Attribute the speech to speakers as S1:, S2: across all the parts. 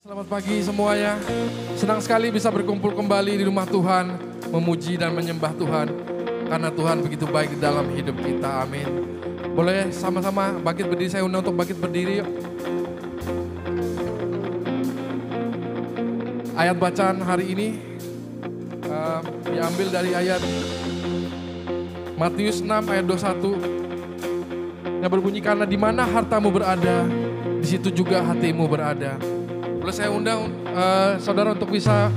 S1: Selamat pagi semuanya. Senang sekali bisa berkumpul kembali di rumah Tuhan, memuji dan menyembah Tuhan. Karena Tuhan begitu baik dalam hidup kita. Amin. Boleh sama-sama bangkit berdiri, saya undang untuk bangkit berdiri yuk. Ayat bacaan hari ini diambil dari ayat Matius 6 ayat 21. Yang berbunyi, karena di mana hartamu berada, di situ juga hatimu berada. Boleh saya undang saudara untuk bisa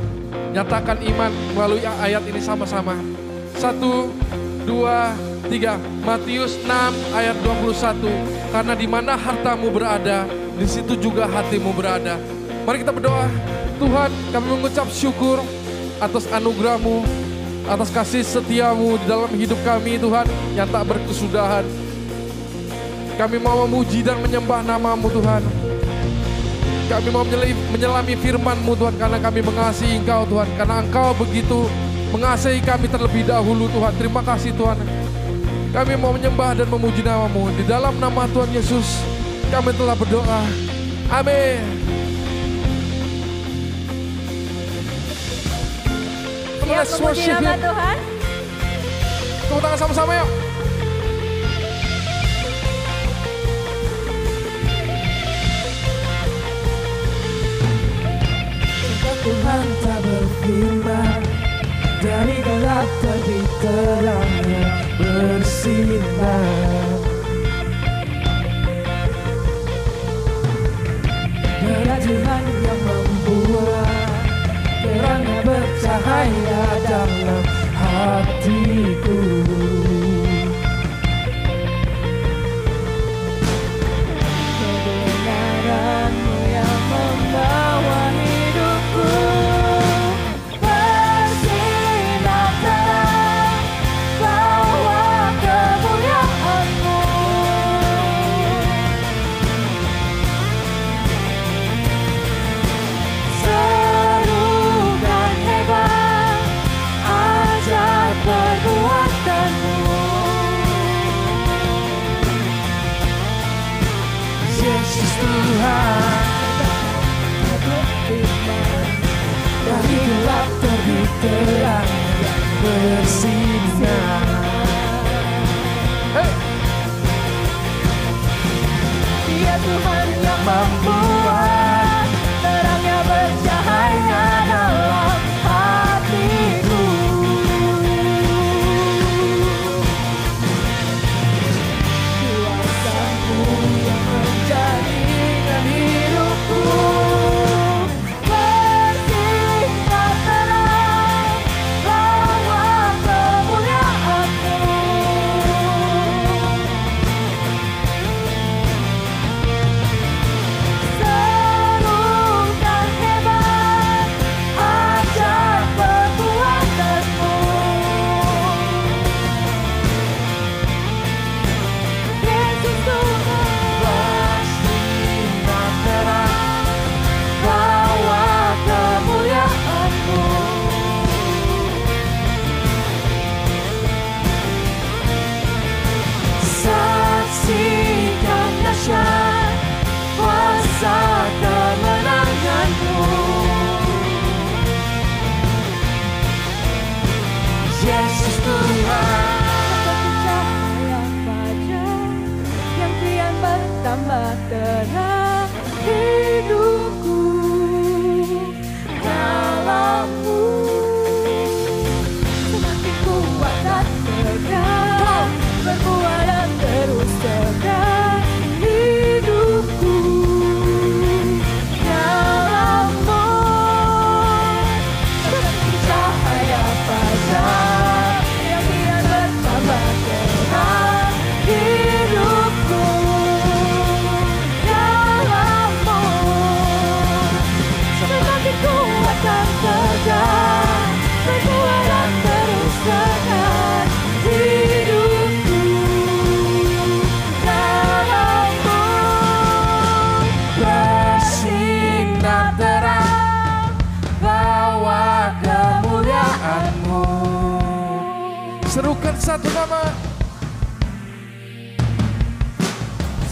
S1: nyatakan iman melalui ayat ini sama-sama. 1, 2, 3. Matius 6 ayat 21. Karena di mana hartamu berada, di situ juga hatimu berada. Mari kita berdoa. Tuhan, kami mengucap syukur atas anugerah-Mu, atas kasih setia-Mu di dalam hidup kami Tuhan yang tak berkesudahan. Kami mau memuji dan menyembah nama-Mu Tuhan. Kami mau menyelami firman-Mu Tuhan, karena kami mengasihi Engkau Tuhan. Karena Engkau begitu mengasihi kami terlebih dahulu Tuhan. Terima kasih Tuhan. Kami mau menyembah dan memuji nama-Mu. Di dalam nama Tuhan Yesus kami telah berdoa. Amin.
S2: Siap memuji nama Tuhan.
S1: Tepuk tangan sama-sama yuk.
S3: Tuhan tak berfirman, dari gelap terbit terangnya bersinar. Dia Tuhan yang membuat terangnya bercahaya dalam hatiku. Kebenaran-Mu yang membawa hidupku bersinar terang, bawa kemuliaan-Mu. Serukan hebat, ajaib perbuatan-Mu. Yesus Tuhan, dari gelap terbit terang yang bersinar. Dia Tuhan yang membuat terangnya bercahaya dalam hatiku. Kuasa-Mu yang menjadikan hidupku bersinar terang, bawa kemuliaan-Mu. Serukan hebat, ajaib perbuatan-Mu. Yesus Tuhan, bersinar terang, bawa kemuliaan-Mu. Saksikan dahsyat kuasa kemenangan-Mu. Yesus Tuhan,
S2: Seperti cahaya fajar yang kian bertambah terang, hidupku dalam-Mu semakin kuat dan tegar, berbuah dan terus tegar. Hidupku dalam-Mu seperti cahaya fajar yang kian bertambah terang, hidupku dalam-Mu semakin kuat dan tegar, berbuah dan terus tegar. Hidupku dalam-Mu
S3: bersinar terang, bawa kemuliaan-Mu.
S1: Serukan satu nama.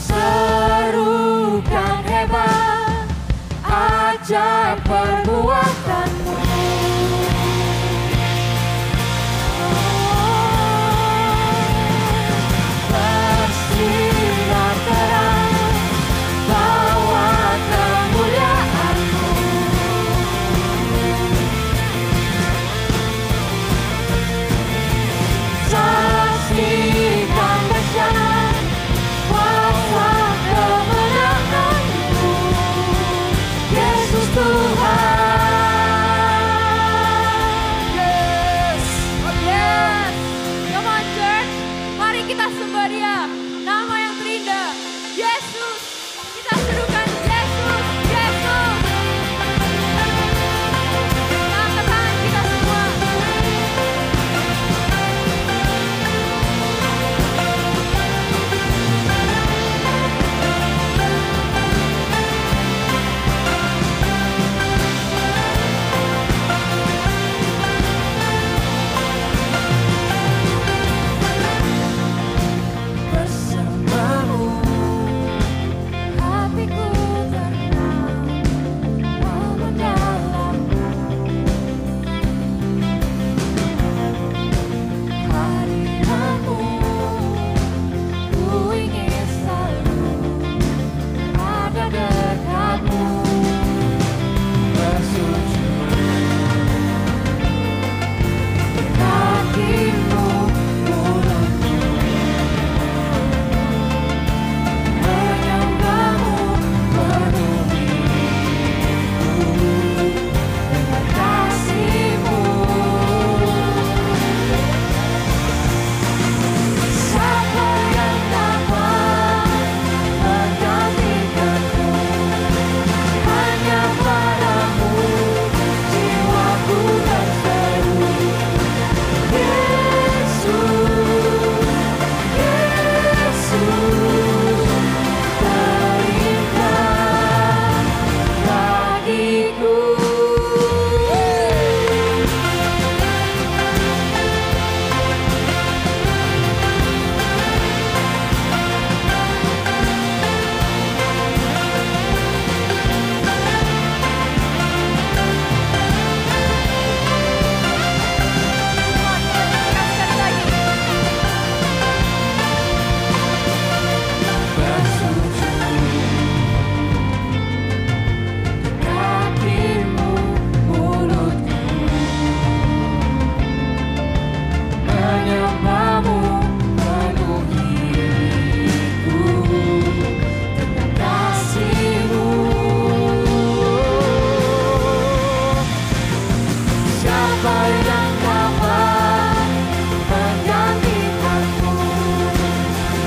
S3: Serukan hebat,
S2: ajaib perbuatanmu. Bersinar terang bahwa kemuliaan-Mu. Saksikan dahsyat kuasa kemenangan-Mu, Yesus Tuhan.
S1: Yes.
S2: Yes. Come on church, mari kita sembah Dia, nama yang terindah, Yesus. Kita serukan Yesus, Yesus. Angkat tangan kita semua.
S3: Bersamamu
S2: Hatiku tenang, mendalammu. Hadirat-Mu, ku ingin selalu ada dekat-Mu.
S3: bersujud
S2: Kaki-Mu, mulutku, menyembah-Mu, penuhi dengan kasih-Mu. Siapa yang dapat menggantikan-Mu? Hanya padamu jiwaku berseru. Yesus, Yesus, terindah bagiku. Sekali lagi. Kaki-Mu, mulutku, menyembah-Mu, penuhiku dengan kasih-Mu. Siapa yang dapat menggantikan-Mu?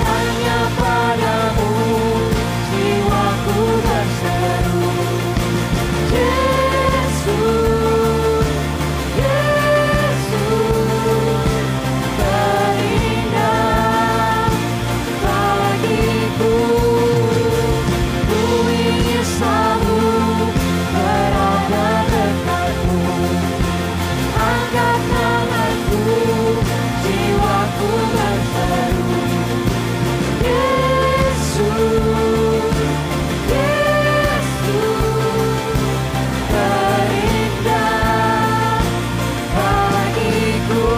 S2: Hanya padamu jiwaku berseru. Yesus, Yesus, terindah bagiku. Ku ingin selalu berada dekat-Mu. Angkat tanganku, jiwaku berseru. Yesus, Yesus, terindah bagiku.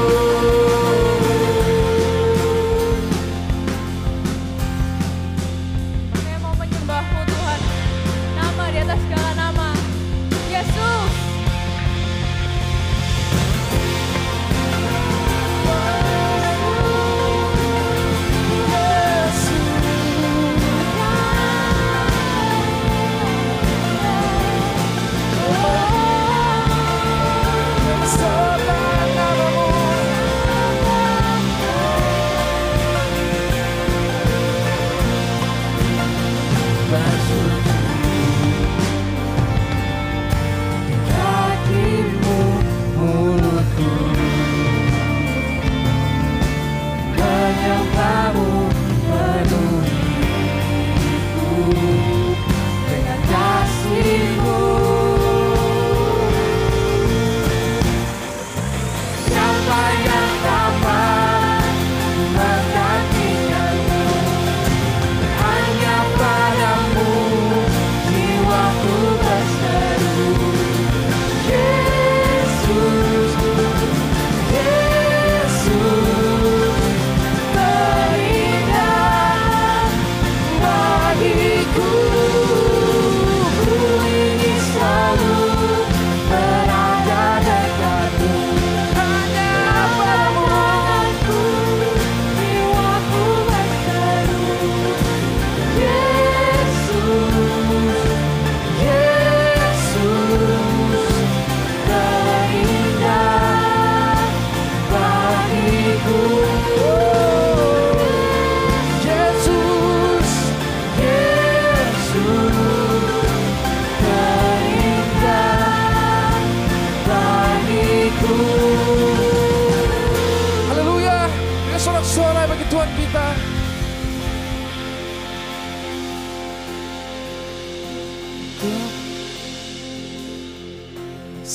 S2: Kami mau menyembah-Mu Tuhan, nama di atas segala nama, Yesus.
S3: bersujud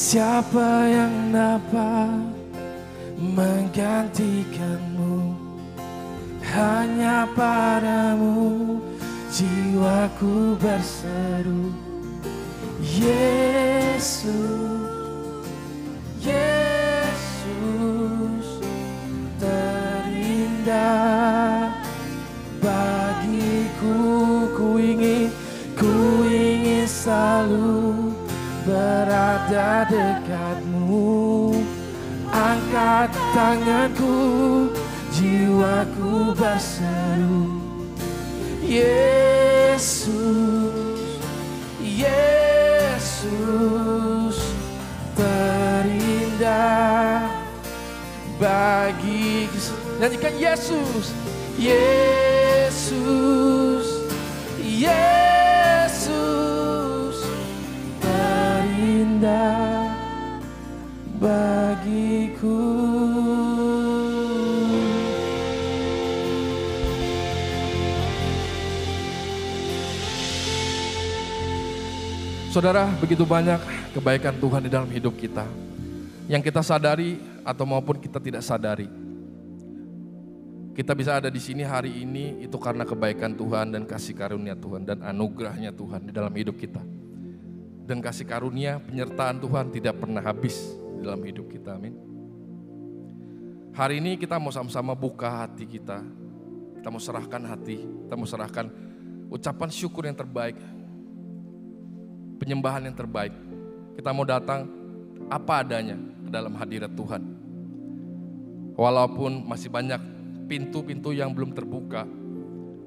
S3: Siapa yang dapat menggantikanmu? Hanya padamu jiwaku berseru. Yesus, Yesus terindah bagiku. Ku ingin selalu berada dekatmu. Angkat tanganku, jiwaku berseru. Yesus, Yesus terindah bagiku. Nyanyikan Yesus, Yesus, Yesus terindah bagiku.
S1: Saudara, begitu banyak kebaikan Tuhan di dalam hidup kita yang kita sadari atau maupun kita tidak sadari. Kita bisa ada di sini hari ini itu karena kebaikan Tuhan dan kasih karunia Tuhan dan anugerahnya Tuhan di dalam hidup kita. Dan kasih karunia penyertaan Tuhan tidak pernah habis di dalam hidup kita, amin. Hari ini kita mau sama-sama buka hati kita. Kita mau serahkan hati, kita mau serahkan ucapan syukur yang terbaik, penyembahan yang terbaik. Kita mau datang apa adanya ke dalam hadirat Tuhan. Walaupun masih banyak pintu-pintu yang belum terbuka,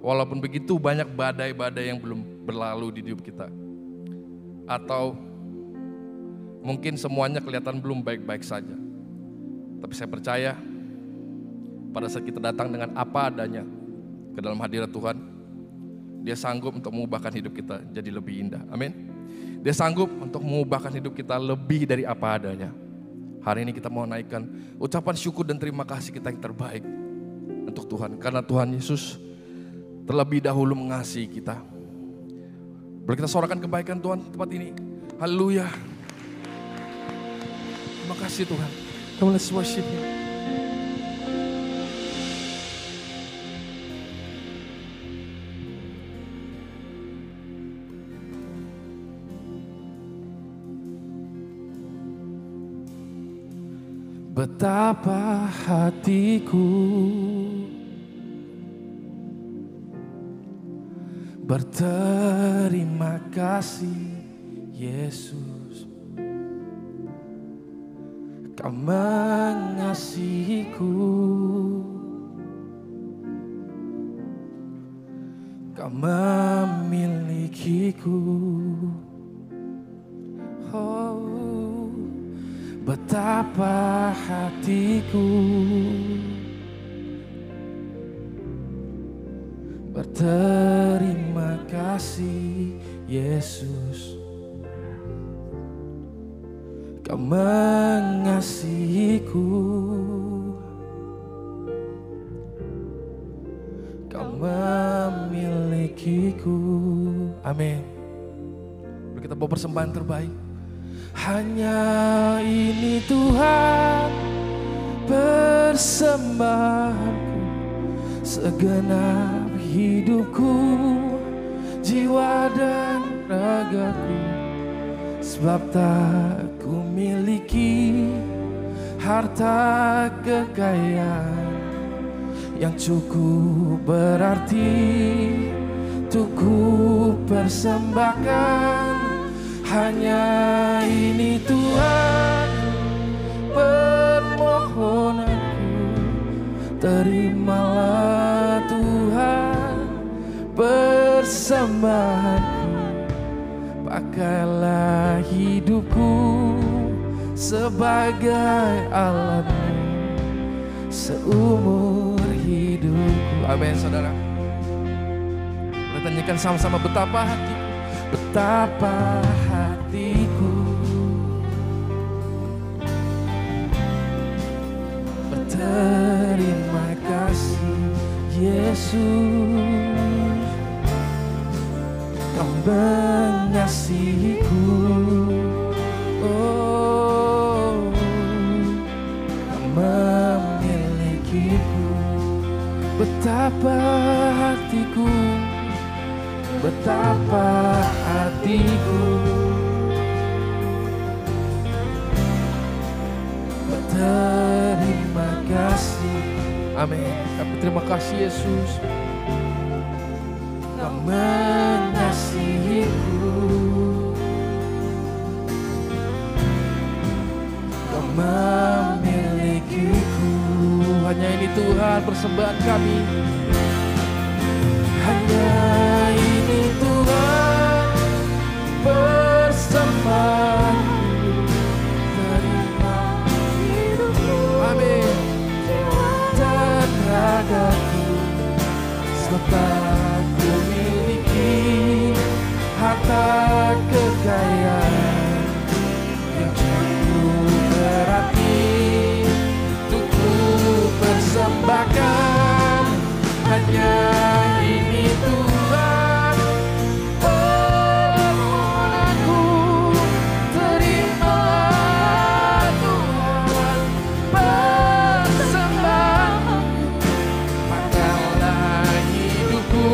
S1: walaupun begitu banyak badai-badai yang belum berlalu di hidup kita, atau mungkin semuanya kelihatan belum baik-baik saja. Tapi saya percaya pada saat kita datang dengan apa adanya ke dalam hadirat Tuhan, Dia sanggup untuk mengubahkan hidup kita jadi lebih indah. Amin. Dia sanggup untuk mengubahkan hidup kita lebih dari apa adanya. Hari ini kita mau naikkan ucapan syukur dan terima kasih kita yang terbaik untuk Tuhan. Karena Tuhan Yesus terlebih dahulu mengasihi kita. Boleh kita sorakan kebaikan Tuhan tempat ini. Haleluya. Terima kasih Tuhan. Come on, let's worship Him.
S3: Betapa hatiku berterima kasih Yesus, Kau mengasihiku, Kau memilikiku. Oh, betapa hatiku berterima kasih Yesus, Kau mengasihiku, Kau memilikiku. Amin.
S1: Kita bawa persembahan terbaik.
S3: Hanya ini Tuhan persembahanku, segenap hidupku, jiwa dan ragaku. Sebab tak ku miliki harta kekayaan yang cukup berarti untuk ku persembahkan. Hanya ini Tuhan permohonanku, terimalah Tuhan persembahanku. Pakailah hidupku sebagai alatmu seumur hidupku.
S1: Amin, saudara. Kita nyanyikan sama-sama betapa hatiku,
S3: betapa hatiku berterima kasih Yesus, Kau mengasihiku. Oh, Betapa hatiku, betapa hatiku berterima kasih.
S1: Amin. Kami terima kasih Yesus.
S3: Kau mengasihiku, Kau memilikiku.
S1: Hanya ini Tuhan persembahan kami.
S3: Hanya ini Tuhan persembahan. Terima hidupku,
S1: Amin.
S3: dan ragaku, serta ku miliki harta kekayaan yang cukup berarti untuk ku persembahkan. Hanya ini Tuhan permohonanku. Terima Tuhan persembahanku. Pakailah hidupku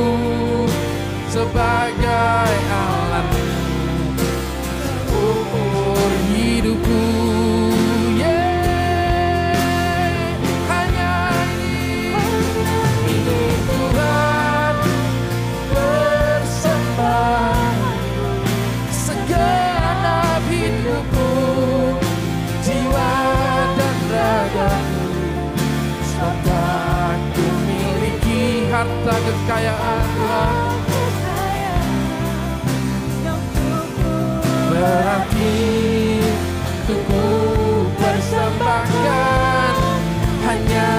S3: sebagai alatmu seumur hidupku. Hanya ini Tuhan persembahan segenap hidupku, jiwa dan ragaku, serta ku miliki
S1: Harta kekayaan Tuhan.
S3: berarti untuk ku persembahkan. Hanya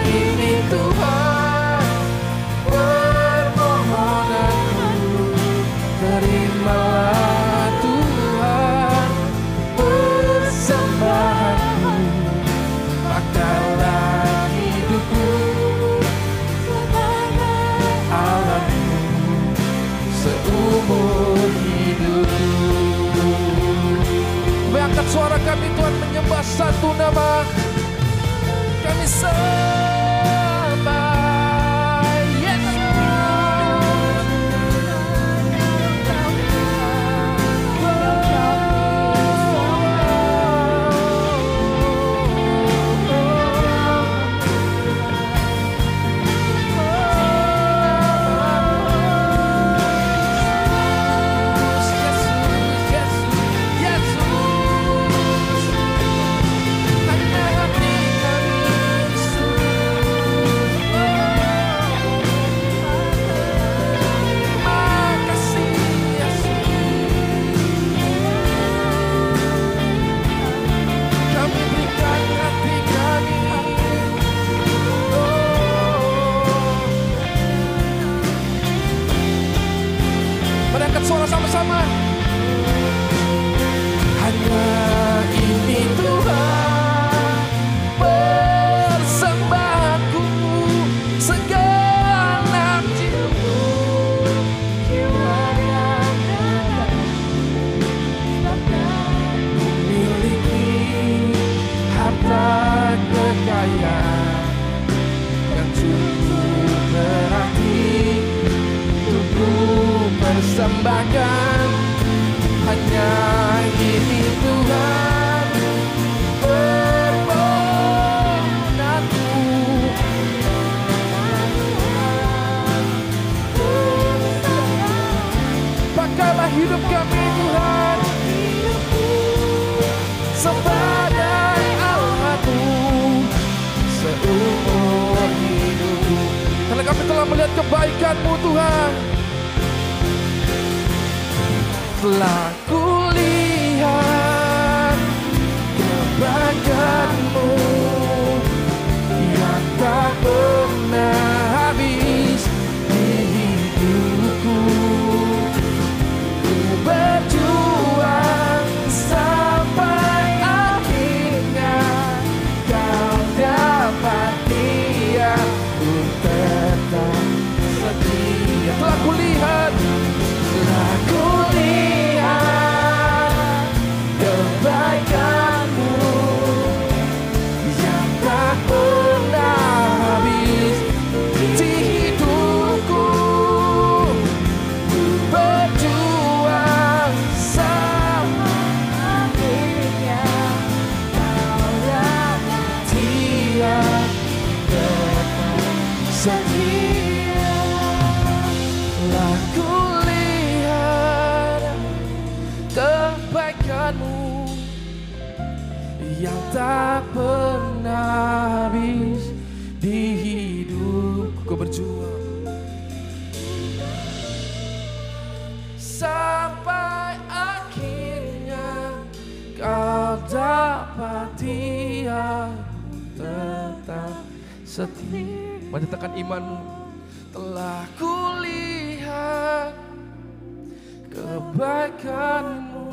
S3: ini Tuhan permohonanku. Terimalah Tuhan persembahanku. Pakailah hidupku alatmu seumur hidupku.
S1: Angkat suara kami Tuhan menyembah satu nama. Kami sembah Yesus. Suara sama-sama.
S3: Hanya ini Tuhan persembahanku, segenap jiwaku, jiwa dan ragaku, memiliki harta kekayaan yang cukup berarti untuk ku persembahkan. Hanya ini Tuhan permohonanku. Pakailah hidup kami Tuhan sebagai alatmu seumur hidupku.
S1: Karena kami telah melihat kebaikan-Mu Tuhan.
S3: Telah kulihat kebaikan-Mu yang tak pernah habis di hidupku. Ku berjuang sampai akhirnya Kau dapat dia. Ku tetap setia.
S1: Telah kulihat
S3: Telah kulihat tak pernah habis di hidup.
S1: Ku berjuang
S3: sampai akhirnya kau dapati aku tetap setia.
S1: menyatakan imanmu.
S3: Telah kulihat kebaikanmu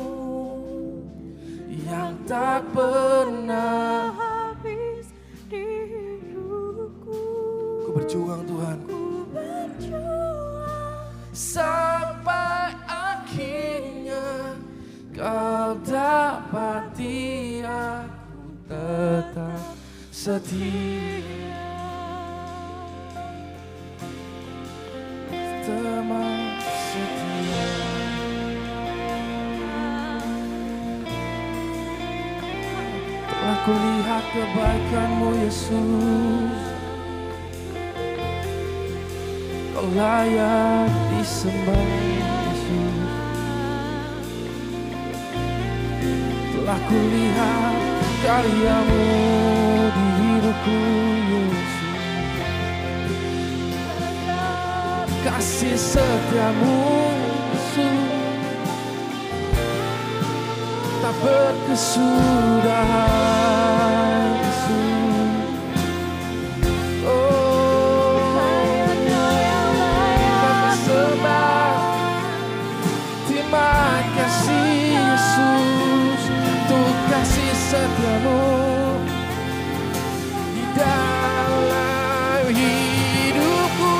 S3: yang tak pernah
S2: habis di hidupku.
S1: Ku berjuang Tuhan.
S2: Ku berjuang
S3: sampai akhirnya kau dapati aku tetap setia. Teman setia. Telah kulihat kebaikanmu Yesus, kau layak disembah Yesus. Telah kulihat karyamu di hidupku Yesus. Kasih setiamu Yesus tak berkesudahan Yesus. Oh, kami sembah. Terima kasih Yesus untuk kasih setiamu di dalam hidupku.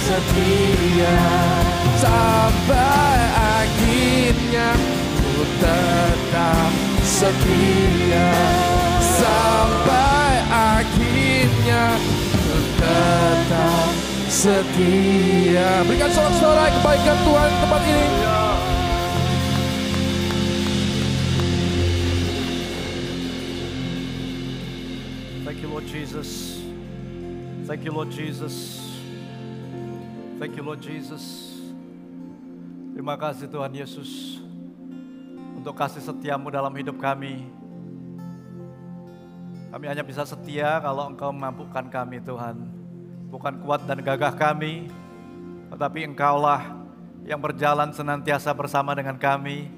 S3: Setia sampai akhirnya ku tetap setia. Sampai akhirnya ku tetap setia. Berikan sorak-sorai kebaikan Tuhan di tempat ini.
S4: Thank you Lord Jesus. Thank you Lord Jesus. Thank you Lord Jesus. Terima kasih Tuhan Yesus untuk kasih setiamu dalam hidup kami. Kami hanya bisa setia kalau Engkau memampukan kami Tuhan. Bukan kuat dan gagah kami, tetapi Engkaulah yang berjalan senantiasa bersama dengan kami.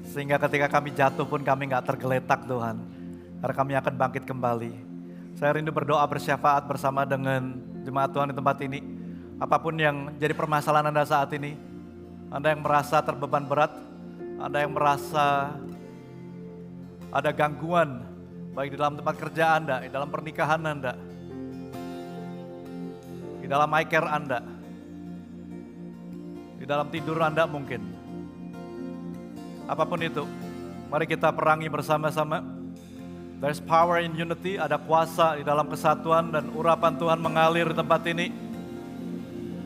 S4: Sehingga ketika kami jatuh pun kami gak tergeletak Tuhan. Karena kami akan bangkit kembali. Saya rindu berdoa bersyafaat bersama dengan jemaat Tuhan di tempat ini. Apapun yang jadi permasalahan Anda saat ini, Anda yang merasa terbeban berat, Anda yang merasa ada gangguan, baik di dalam tempat kerja Anda, di dalam pernikahan Anda, di dalam eye care Anda, di dalam tidur Anda mungkin. Apapun itu, mari kita perangi bersama-sama. There's power in unity, ada kuasa di dalam kesatuan dan urapan Tuhan mengalir di tempat ini.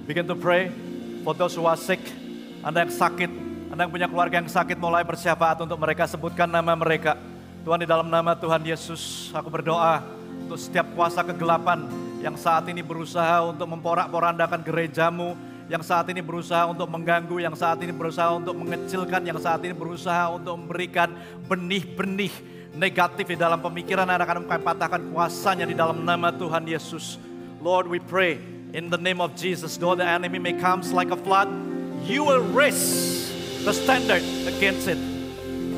S4: Begin to pray for those who are sick. Anda yang sakit, Anda yang punya keluarga yang sakit, mulai bersyafaat untuk mereka, sebutkan nama mereka. Tuhan, di dalam nama Tuhan Yesus, aku berdoa untuk setiap kuasa kegelapan yang saat ini berusaha untuk memporak-porandakan gerejamu, yang saat ini berusaha untuk mengganggu, yang saat ini berusaha untuk mengecilkan, yang saat ini berusaha untuk memberikan benih-benih negatif di dalam pemikiran anak-anak, kami patahkan kuasanya di dalam nama Tuhan Yesus. Lord, we pray in the name of Jesus, though the enemy may comes like a flood, you will raise the standard against it.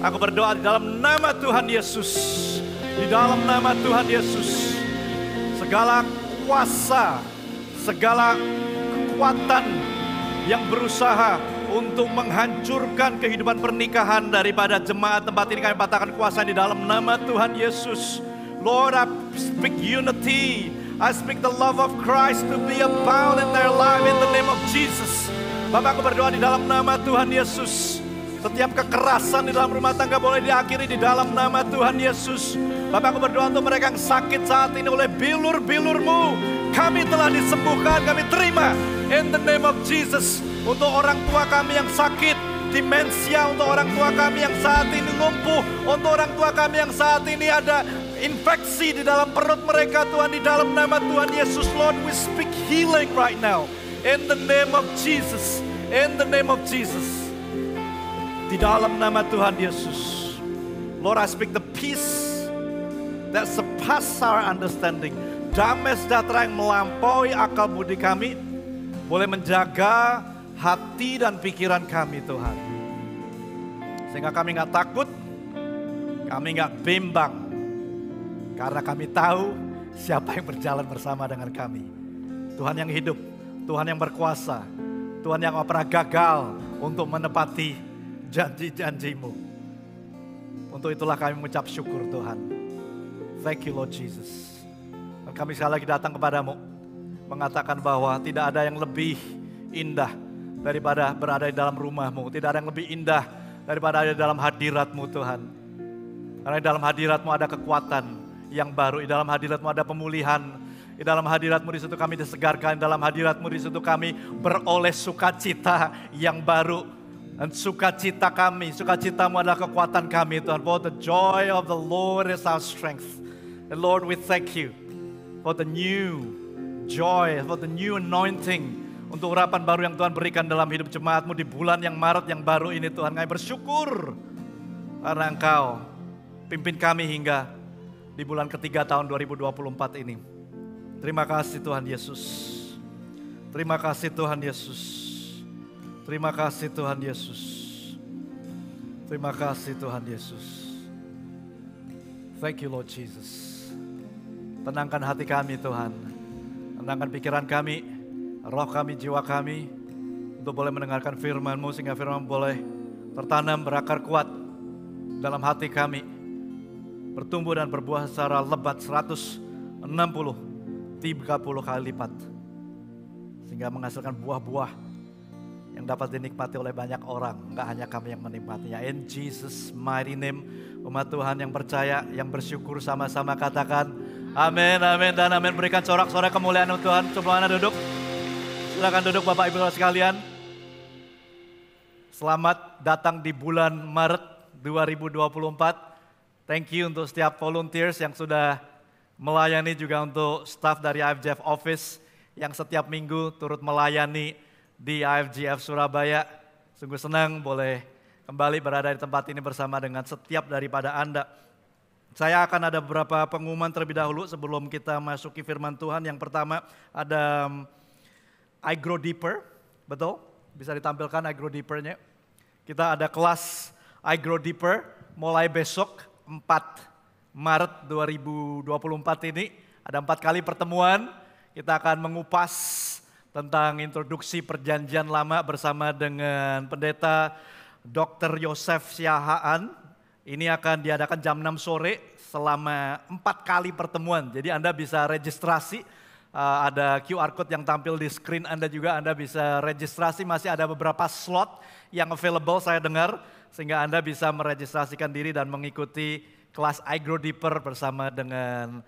S4: Aku berdoa di dalam nama Tuhan Yesus, di dalam nama Tuhan Yesus, segala kuasa, segala kekuatan yang berusaha untuk menghancurkan kehidupan pernikahan daripada jemaat tempat ini, kami patahkan kuasa di dalam nama Tuhan Yesus. Lord, I speak unity, I speak the love of Christ to be abound in their life in the name of Jesus. Bapak, aku berdoa di dalam nama Tuhan Yesus, setiap kekerasan di dalam rumah tangga boleh diakhiri di dalam nama Tuhan Yesus. Bapak, aku berdoa untuk mereka yang sakit saat ini oleh bilur-bilur-Mu, kami telah disembuhkan, kami terima in the name of Jesus. Untuk orang tua kami yang sakit, demensia, untuk orang tua kami yang saat ini lumpuh, untuk orang tua kami yang saat ini ada infeksi di dalam perut mereka, Tuhan, di dalam nama Tuhan Yesus. Lord, we speak healing right now in the name of Jesus, in the name of Jesus, di dalam nama Tuhan Yesus. Lord, I speak the peace that surpass our understanding, damai sejahtera yang melampaui akal budi kami, boleh menjaga hati dan pikiran kami, Tuhan. Sehingga kami gak takut, kami gak bimbang, karena kami tahu siapa yang berjalan bersama dengan kami. Tuhan yang hidup, Tuhan yang berkuasa, Tuhan yang gak pernah gagal untuk menepati janji-janji-Mu. Untuk itulah kami mengucap syukur, Tuhan. Thank you, Lord Jesus. Dan kami sekali lagi datang kepadamu, mengatakan bahwa tidak ada yang lebih indah daripada berada di dalam rumah-Mu. Tidak ada yang lebih indah daripada ada di dalam hadirat-Mu, Tuhan. Karena di dalam hadirat-Mu ada kekuatan yang baru. Di dalam hadirat-Mu ada pemulihan. Di dalam hadirat-Mu di situ kami disegarkan. Di dalam hadirat-Mu di situ kami beroleh sukacita yang baru. Dan sukacita kami, sukacita-Mu adalah kekuatan kami, Tuhan. For the joy of the Lord is our strength. And Lord, we thank you for the new joy, for the new anointing, untuk urapan baru yang Tuhan berikan dalam hidup jemaat-Mu di bulan yang Maret yang baru ini, Tuhan. Kami bersyukur karena Engkau pimpin kami hingga di bulan ketiga tahun 2024 ini. Terima kasih Tuhan Yesus. Terima kasih Tuhan Yesus. Terima kasih Tuhan Yesus. Terima kasih Tuhan Yesus. Thank you Lord Jesus. Tenangkan hati kami, Tuhan. Tenangkan pikiran kami, roh kami, jiwa kami, untuk boleh mendengarkan firman-Mu, sehingga firman boleh tertanam, berakar kuat dalam hati kami, bertumbuh dan berbuah secara lebat 160, 30 kali lipat, sehingga menghasilkan buah-buah yang dapat dinikmati oleh banyak orang, enggak hanya kami yang menikmatinya. In Jesus mighty name, umat Tuhan yang percaya, yang bersyukur sama-sama katakan amin, amin, dan amin. Berikan sorak-sorai kemuliaan untuk Tuhan. Coba Anda duduk. Silakan duduk Bapak Ibu sekalian. Selamat datang di bulan Maret 2024. Thank you untuk setiap volunteers yang sudah melayani, juga untuk staff dari IFGF Office yang setiap minggu turut melayani di IFGF Surabaya. Sungguh senang boleh kembali berada di tempat ini bersama dengan setiap daripada Anda. Saya akan ada beberapa pengumuman terlebih dahulu sebelum kita masuki firman Tuhan. Yang pertama ada I Grow Deeper, betul? Bisa ditampilkan I Grow Deeper-nya. Kita ada kelas I Grow Deeper mulai besok 4 Maret 2024 ini. Ada 4 kali pertemuan, kita akan mengupas tentang introduksi perjanjian lama bersama dengan pendeta Dr. Yosef Siahaan. Ini akan diadakan jam 6 sore selama 4 kali pertemuan. Jadi Anda bisa registrasi, ada QR code yang tampil di screen Anda juga, Anda bisa registrasi, masih ada beberapa slot yang available saya dengar, sehingga Anda bisa meregistrasikan diri dan mengikuti kelas I Grow Deeper bersama dengan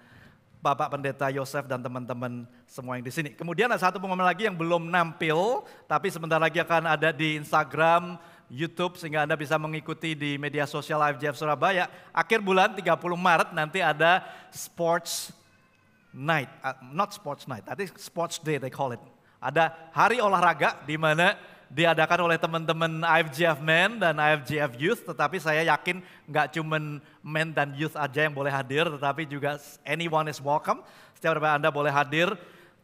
S4: Bapak Pendeta Yosef dan teman-teman semua yang di sini. Kemudian ada satu pengumuman lagi yang belum nampil, tapi sebentar lagi akan ada di Instagram, YouTube, sehingga Anda bisa mengikuti di media sosial IFGF Surabaya. Akhir bulan 30 Maret nanti ada Sports Night, not Sports Night, I think Sports Day they call it. Ada hari olahraga di mana diadakan oleh teman-teman IFGF Men dan IFGF Youth, tetapi saya yakin nggak cuman men dan youth aja yang boleh hadir, tetapi juga anyone is welcome. Setiap dari Anda boleh hadir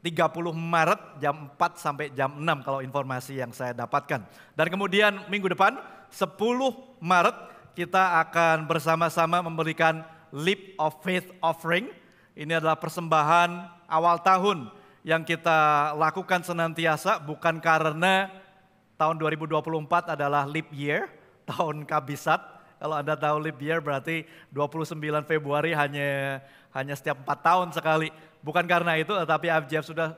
S4: 30 Maret jam 4 sampai jam 6 kalau informasi yang saya dapatkan. Dan kemudian minggu depan 10 Maret kita akan bersama-sama memberikan Leap of Faith Offering. Ini adalah persembahan awal tahun yang kita lakukan senantiasa, bukan karena tahun 2024 adalah leap year, tahun kabisat. Kalau Anda tahu leap year berarti 29 Februari hanya setiap 4 tahun sekali. Bukan karena itu, tetapi IFGF sudah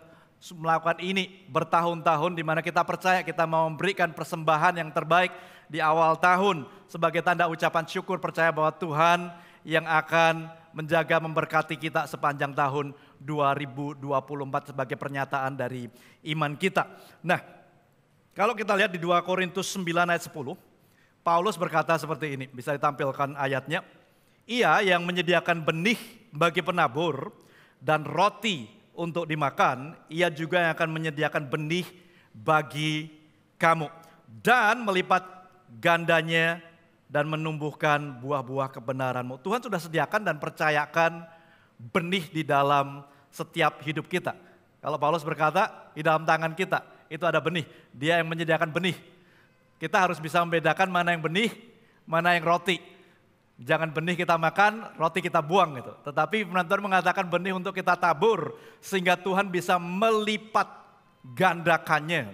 S4: melakukan ini bertahun-tahun, di mana kita percaya kita mau memberikan persembahan yang terbaik di awal tahun sebagai tanda ucapan syukur, percaya bahwa Tuhan yang akan menjaga memberkati kita sepanjang tahun 2024 sebagai pernyataan dari iman kita. Nah, kalau kita lihat di 2 Korintus 9 ayat 10, Paulus berkata seperti ini, bisa ditampilkan ayatnya. Ia yang menyediakan benih bagi penabur dan roti untuk dimakan, ia juga yang akan menyediakan benih bagi kamu. Dan melipat gandanya dan menumbuhkan buah-buah kebenaranmu. Tuhan sudah sediakan dan percayakan benih di dalam setiap hidup kita. Kalau Paulus berkata, di dalam tangan kita itu ada benih. Dia yang menyediakan benih. Kita harus bisa membedakan mana yang benih, mana yang roti. Jangan benih kita makan, roti kita buang gitu. Tetapi Tuhan mengatakan benih untuk kita tabur, sehingga Tuhan bisa melipat gandakannya.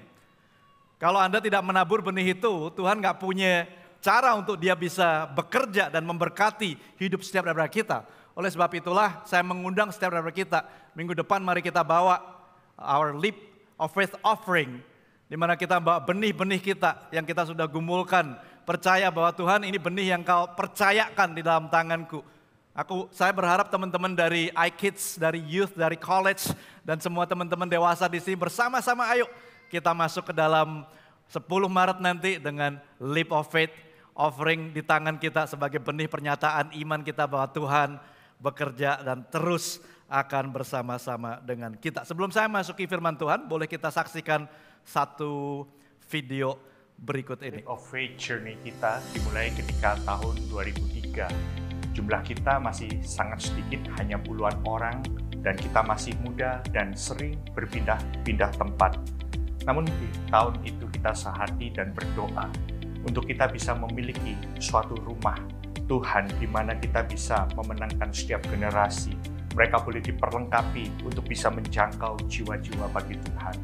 S4: Kalau Anda tidak menabur benih itu, Tuhan nggak punya cara untuk dia bisa bekerja dan memberkati hidup setiap dari kita. Oleh sebab itulah saya mengundang setiap dari kita, minggu depan mari kita bawa our Leap of Faith Offering, di mana kita bawa benih-benih kita yang kita sudah gumulkan. Percaya bahwa Tuhan, ini benih yang kau percayakan di dalam tanganku. Saya berharap teman-teman dari iKids, dari youth, dari college, dan semua teman-teman dewasa di sini bersama-sama ayo kita masuk ke dalam 10 Maret nanti dengan Leap of Faith Offering di tangan kita sebagai benih pernyataan iman kita bahwa Tuhan bekerja dan terus akan bersama-sama dengan kita. Sebelum saya masuki firman Tuhan, boleh kita saksikan satu video berikut ini.
S5: Leap of Faith Journey kita dimulai ketika tahun 2003. Jumlah kita masih sangat sedikit, hanya puluhan orang, dan kita masih muda dan sering berpindah-pindah tempat. Namun di tahun itu kita sehati dan berdoa untuk kita bisa memiliki suatu rumah Tuhan di mana kita bisa memenangkan setiap generasi. Mereka boleh diperlengkapi untuk bisa menjangkau jiwa-jiwa bagi Tuhan.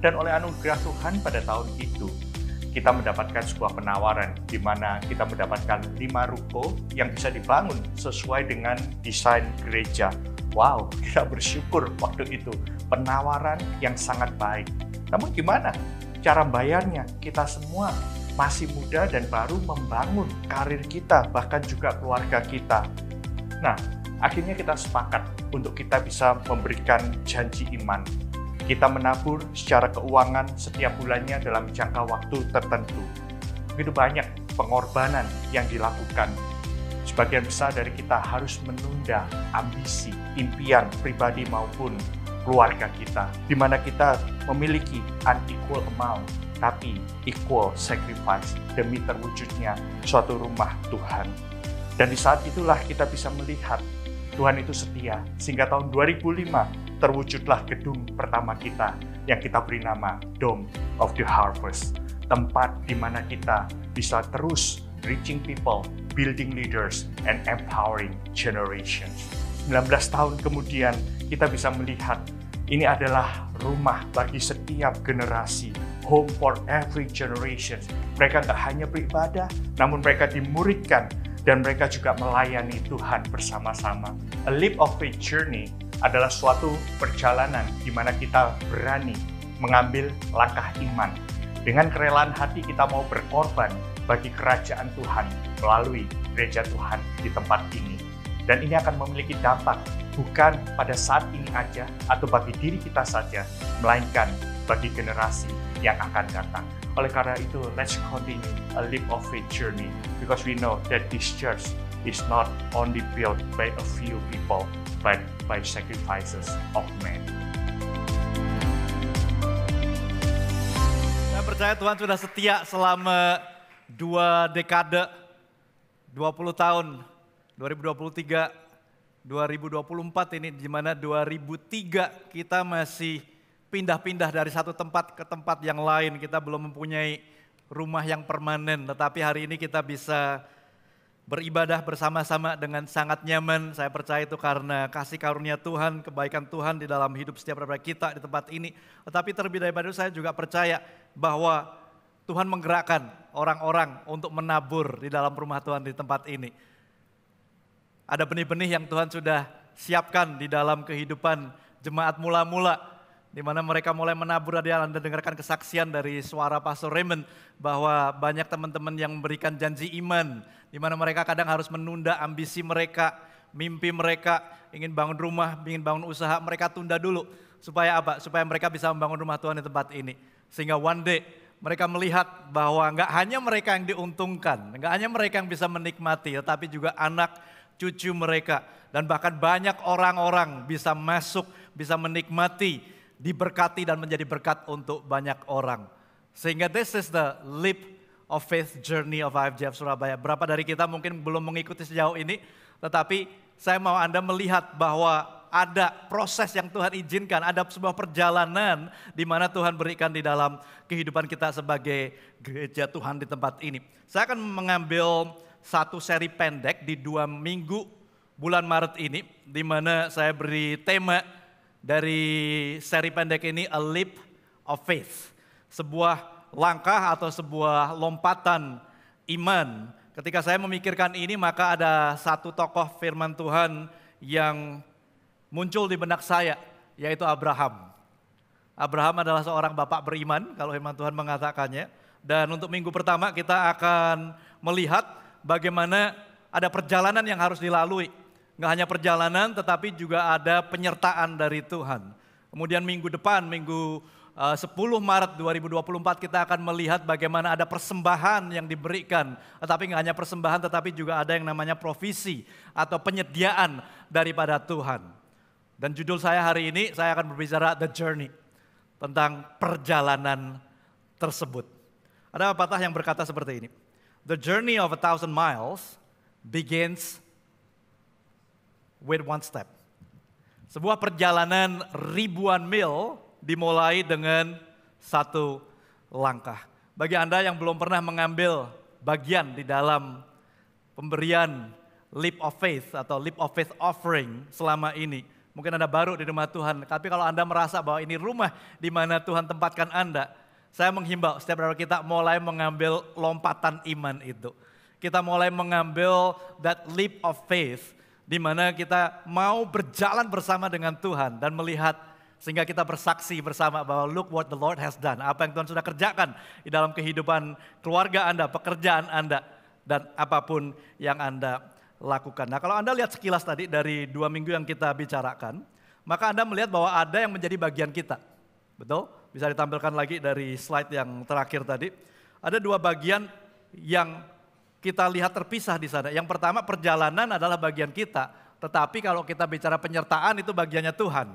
S5: Dan oleh anugerah Tuhan pada tahun itu, kita mendapatkan sebuah penawaran di mana kita mendapatkan 5 ruko yang bisa dibangun sesuai dengan desain gereja. Wow, kita bersyukur waktu itu. Penawaran yang sangat baik. Namun gimana cara bayarnya? Kita semua masih muda dan baru membangun karir kita, bahkan juga keluarga kita. Nah, akhirnya kita sepakat untuk kita bisa memberikan janji iman. Kita menabur secara keuangan setiap bulannya dalam jangka waktu tertentu. Begitu banyak pengorbanan yang dilakukan. Sebagian besar dari kita harus menunda ambisi, impian pribadi maupun keluarga kita, di mana kita memiliki unequal amount, tapi equal sacrifice demi terwujudnya suatu rumah Tuhan. Dan di saat itulah kita bisa melihat Tuhan itu setia, sehingga tahun 2005 terwujudlah gedung pertama kita yang kita beri nama Dome of the Harvest, tempat di mana kita bisa terus reaching people, building leaders, and empowering generations. 19 tahun kemudian kita bisa melihat ini adalah rumah bagi setiap generasi, home for every generation. Mereka tak hanya beribadah, namun mereka dimuridkan dan mereka juga melayani Tuhan bersama-sama. A Leap of Faith Journey adalah suatu perjalanan di mana kita berani mengambil langkah iman. Dengan kerelaan hati kita mau berkorban bagi kerajaan Tuhan melalui gereja Tuhan di tempat ini. Dan ini akan memiliki dampak bukan pada saat ini aja atau bagi diri kita saja, melainkan bagi generasi yang akan datang. Oleh karena itu, let's continue a Leap of Faith journey because we know that this church is not only built by a few people, but by sacrifices of men.
S4: percaya Tuhan sudah setia selama 2 dekade, 20 tahun, 2023, 2024 ini, di mana 2003 kita masih pindah-pindah dari satu tempat ke tempat yang lain. Kita belum mempunyai rumah yang permanen, tetapi hari ini kita bisa beribadah bersama-sama dengan sangat nyaman. Saya percaya itu karena kasih karunia Tuhan, kebaikan Tuhan di dalam hidup setiap kita di tempat ini. Tetapi terlebih daripada itu saya juga percaya bahwa Tuhan menggerakkan orang-orang untuk menabur di dalam rumah Tuhan di tempat ini. Ada benih-benih yang Tuhan sudah siapkan di dalam kehidupan jemaat mula-mula, di mana mereka mulai menabur. Anda dengarkan kesaksian dari suara Pastor Raymond bahwa banyak teman-teman yang memberikan janji iman, di mana mereka kadang harus menunda ambisi mereka, mimpi mereka, ingin bangun rumah, ingin bangun usaha, mereka tunda dulu. Supaya apa? Supaya mereka bisa membangun rumah Tuhan di tempat ini. Sehingga one day mereka melihat bahwa enggak hanya mereka yang diuntungkan, enggak hanya mereka yang bisa menikmati, tetapi juga anak cucu mereka. Dan bahkan banyak orang-orang bisa masuk, bisa menikmati, diberkati dan menjadi berkat untuk banyak orang. Sehingga this is the leap of faith journey of IFJF Surabaya. Berapa dari kita mungkin belum mengikuti sejauh ini, tetapi saya mau Anda melihat bahwa ada proses yang Tuhan izinkan, ada sebuah perjalanan di mana Tuhan berikan di dalam kehidupan kita sebagai gereja Tuhan di tempat ini. Saya akan mengambil satu seri pendek di 2 minggu bulan Maret ini, di mana saya beri tema dari seri pendek ini, A Leap of Faith. Sebuah langkah atau sebuah lompatan iman. Ketika saya memikirkan ini, maka ada satu tokoh firman Tuhan yang muncul di benak saya, yaitu Abraham. Abraham adalah seorang bapak beriman, kalau firman Tuhan mengatakannya. Dan untuk minggu pertama kita akan melihat bagaimana ada perjalanan yang harus dilalui. Nggak hanya perjalanan, tetapi juga ada penyertaan dari Tuhan. Kemudian minggu depan, minggu 10 Maret 2024 kita akan melihat bagaimana ada persembahan yang diberikan. Tetapi nggak hanya persembahan, tetapi juga ada yang namanya provisi atau penyediaan daripada Tuhan. Dan judul saya hari ini, saya akan berbicara The Journey, tentang perjalanan tersebut. Ada pepatah yang berkata seperti ini, The journey of 1,000 miles begins with one step. Sebuah perjalanan ribuan mil dimulai dengan satu langkah. Bagi Anda yang belum pernah mengambil bagian di dalam pemberian Leap of Faith atau Leap of Faith offering selama ini, mungkin Anda baru di rumah Tuhan, tapi kalau Anda merasa bahwa ini rumah di mana Tuhan tempatkan Anda, saya menghimbau setiap hari kita mulai mengambil lompatan iman itu. Kita mulai mengambil that leap of faith, di mana kita mau berjalan bersama dengan Tuhan dan melihat, sehingga kita bersaksi bersama bahwa look what the Lord has done. Apa yang Tuhan sudah kerjakan di dalam kehidupan keluarga Anda, pekerjaan Anda, dan apapun yang Anda lakukan. Nah, kalau Anda lihat sekilas tadi dari 2 minggu yang kita bicarakan, maka Anda melihat bahwa ada yang menjadi bagian kita. Betul? Bisa ditampilkan lagi dari slide yang terakhir tadi. Ada 2 bagian yang kita lihat terpisah di sana. Yang pertama, perjalanan adalah bagian kita. Tetapi kalau kita bicara penyertaan itu bagiannya Tuhan.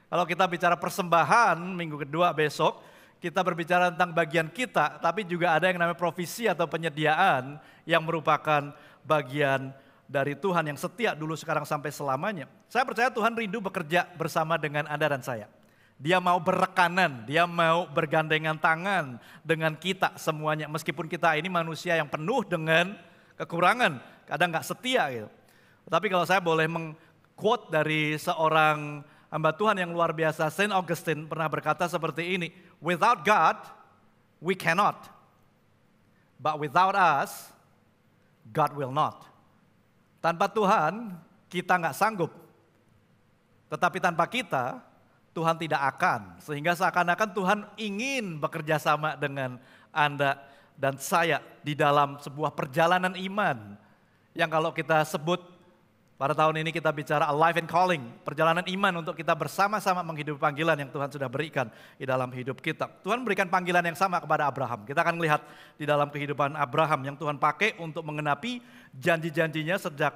S4: Kalau kita bicara persembahan minggu kedua besok, kita berbicara tentang bagian kita. Tapi juga ada yang namanya provisi atau penyediaan yang merupakan bagian dari Tuhan yang setia dulu, sekarang, sampai selamanya. Saya percaya Tuhan rindu bekerja bersama dengan Anda dan saya. Dia mau berrekanan, dia mau bergandengan tangan dengan kita semuanya. Meskipun kita ini manusia yang penuh dengan kekurangan, kadang nggak setia gitu. Tapi kalau saya boleh meng-quote dari seorang hamba Tuhan yang luar biasa, Saint Augustine pernah berkata seperti ini, without God, we cannot. But without us, God will not. Tanpa Tuhan, kita nggak sanggup. Tetapi tanpa kita, Tuhan tidak akan. Sehingga seakan-akan Tuhan ingin bekerja sama dengan Anda dan saya di dalam sebuah perjalanan iman. Yang kalau kita sebut pada tahun ini kita bicara a life and calling. Perjalanan iman untuk kita bersama-sama menghidupi panggilan yang Tuhan sudah berikan di dalam hidup kita. Tuhan berikan panggilan yang sama kepada Abraham. Kita akan melihat di dalam kehidupan Abraham yang Tuhan pakai untuk mengenapi janji-janjinya sejak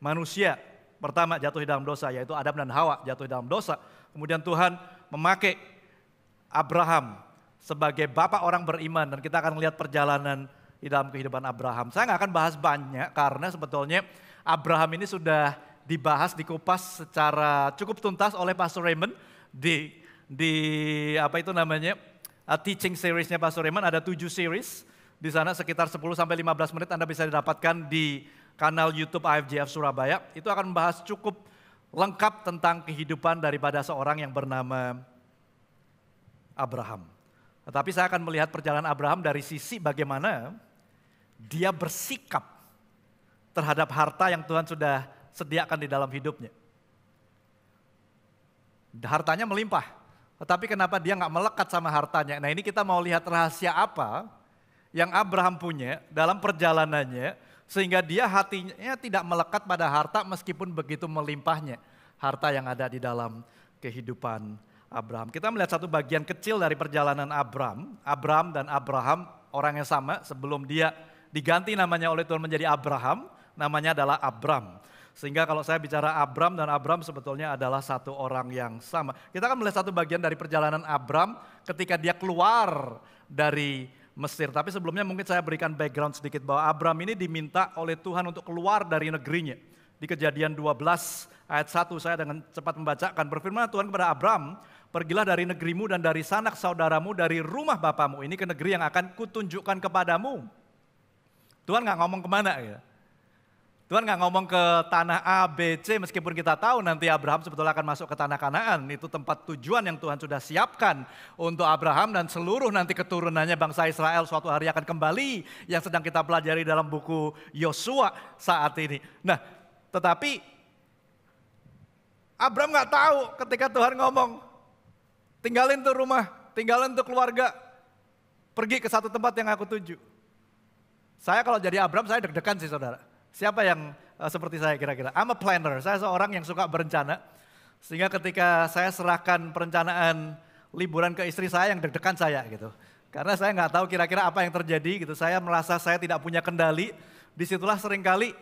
S4: manusia pertama jatuh di dalam dosa, yaitu Adam dan Hawa jatuh di dalam dosa. Kemudian Tuhan memakai Abraham sebagai bapak orang beriman dan kita akan melihat perjalanan di dalam kehidupan Abraham. Saya nggak akan bahas banyak karena sebetulnya Abraham ini sudah dibahas, dikupas secara cukup tuntas oleh Pastor Raymond di teaching seriesnya Pastor Raymond. Ada 7 series di sana, sekitar 10 sampai 15 menit Anda bisa didapatkan di kanal YouTube IFJF Surabaya. Itu akan membahas cukup lengkap tentang kehidupan daripada seorang yang bernama Abraham. Tetapi saya akan melihat perjalanan Abraham dari sisi bagaimana dia bersikap terhadap harta yang Tuhan sudah sediakan di dalam hidupnya. Hartanya melimpah, tetapi kenapa dia nggak melekat sama hartanya? Nah, ini kita mau lihat rahasia apa yang Abraham punya dalam perjalanannya sehingga dia hatinya tidak melekat pada harta meskipun begitu melimpahnya harta yang ada di dalam kehidupan Abraham. Kita melihat satu bagian kecil dari perjalanan Abraham dan Abraham orang yang sama. Sebelum dia diganti namanya oleh Tuhan menjadi Abraham, namanya adalah Abram. Sehingga kalau saya bicara Abram dan Abram sebetulnya adalah satu orang yang sama. Kita akan melihat satu bagian dari perjalanan Abram ketika dia keluar dari Mesir. Tapi sebelumnya mungkin saya berikan background sedikit bahwa Abram ini diminta oleh Tuhan untuk keluar dari negerinya. Di Kejadian 12 ayat 1 saya dengan cepat membacakan. Berfirman Tuhan kepada Abram, pergilah dari negerimu dan dari sanak saudaramu, dari rumah bapamu ini ke negeri yang akan kutunjukkan kepadamu. Tuhan nggak ngomong kemana ya. Tuhan nggak ngomong ke tanah A, B, C meskipun kita tahu nanti Abraham sebetulnya akan masuk ke tanah Kanaan. Itu tempat tujuan yang Tuhan sudah siapkan untuk Abraham dan seluruh nanti keturunannya bangsa Israel suatu hari akan kembali. Yang sedang kita pelajari dalam buku Yosua saat ini. Nah, tetapi Abraham nggak tahu ketika Tuhan ngomong, tinggalin tuh rumah, tinggalin tuh keluarga, pergi ke satu tempat yang aku tuju. Saya kalau jadi Abraham saya deg-degan sih saudara. Siapa yang seperti saya kira-kira? I'm a planner, saya seorang yang suka berencana. Sehingga ketika saya serahkan perencanaan liburan ke istri saya yang deg-degan saya gitu. Karena saya nggak tahu kira-kira apa yang terjadi gitu. Saya merasa saya tidak punya kendali. Disitulah seringkali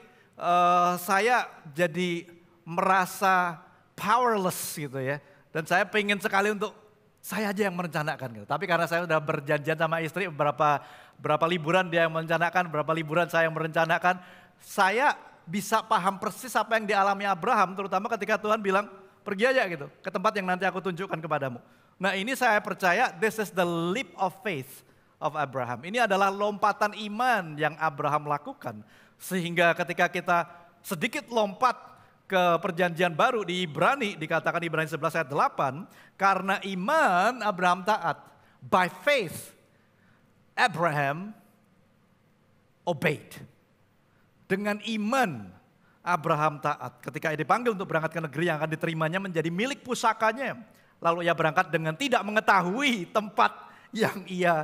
S4: saya jadi merasa powerless gitu ya. Dan saya pengen sekali untuk saya aja yang merencanakan gitu. Tapi karena saya sudah berjanjian sama istri berapa liburan dia yang merencanakan, berapa liburan saya yang merencanakan. Saya bisa paham persis apa yang dialami Abraham, terutama ketika Tuhan bilang, pergi aja gitu, ke tempat yang nanti aku tunjukkan kepadamu. Nah ini saya percaya, this is the leap of faith of Abraham. Ini adalah lompatan iman yang Abraham lakukan. Sehingga ketika kita sedikit lompat ke perjanjian baru di Ibrani, dikatakan Ibrani 11 ayat 8, karena iman Abraham taat. By faith, Abraham obeyed. Dengan iman Abraham taat. Ketika ia dipanggil untuk berangkat ke negeri yang akan diterimanya menjadi milik pusakanya. Lalu ia berangkat dengan tidak mengetahui tempat yang ia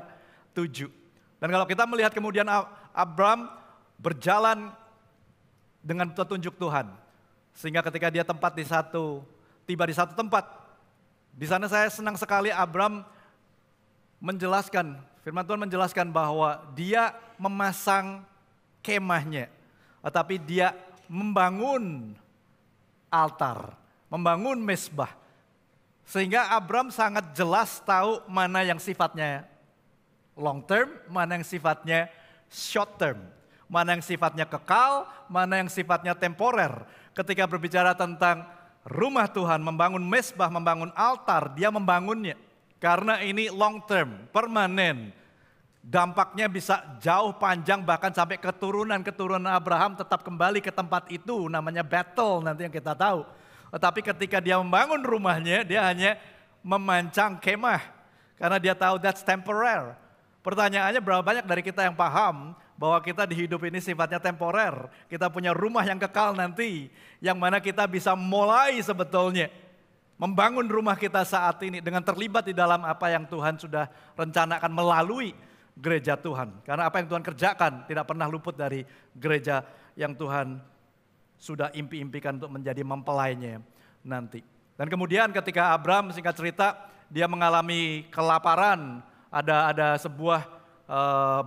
S4: tuju. Dan kalau kita melihat kemudian Abraham berjalan dengan petunjuk Tuhan. Sehingga ketika dia tiba di satu tempat. Di sana saya senang sekali Abraham menjelaskan, firman Tuhan menjelaskan bahwa dia memasang kemahnya. Tetapi dia membangun altar, membangun mezbah. Sehingga Abraham sangat jelas tahu mana yang sifatnya long term, mana yang sifatnya short term. Mana yang sifatnya kekal, mana yang sifatnya temporer. Ketika berbicara tentang rumah Tuhan, membangun mezbah, membangun altar, dia membangunnya. Karena ini long term, permanen. Dampaknya bisa jauh panjang bahkan sampai keturunan-keturunan Abraham tetap kembali ke tempat itu, namanya Bethel nanti yang kita tahu. Tetapi ketika dia membangun rumahnya, dia hanya memancang kemah. Karena dia tahu that's temporary. Pertanyaannya berapa banyak dari kita yang paham bahwa kita di hidup ini sifatnya temporer. Kita punya rumah yang kekal nanti, yang mana kita bisa mulai sebetulnya membangun rumah kita saat ini dengan terlibat di dalam apa yang Tuhan sudah rencanakan melalui gereja Tuhan. Karena apa yang Tuhan kerjakan tidak pernah luput dari gereja yang Tuhan sudah impi-impikan untuk menjadi mempelainya nanti. Dan kemudian ketika Abraham, singkat cerita, dia mengalami kelaparan, ada sebuah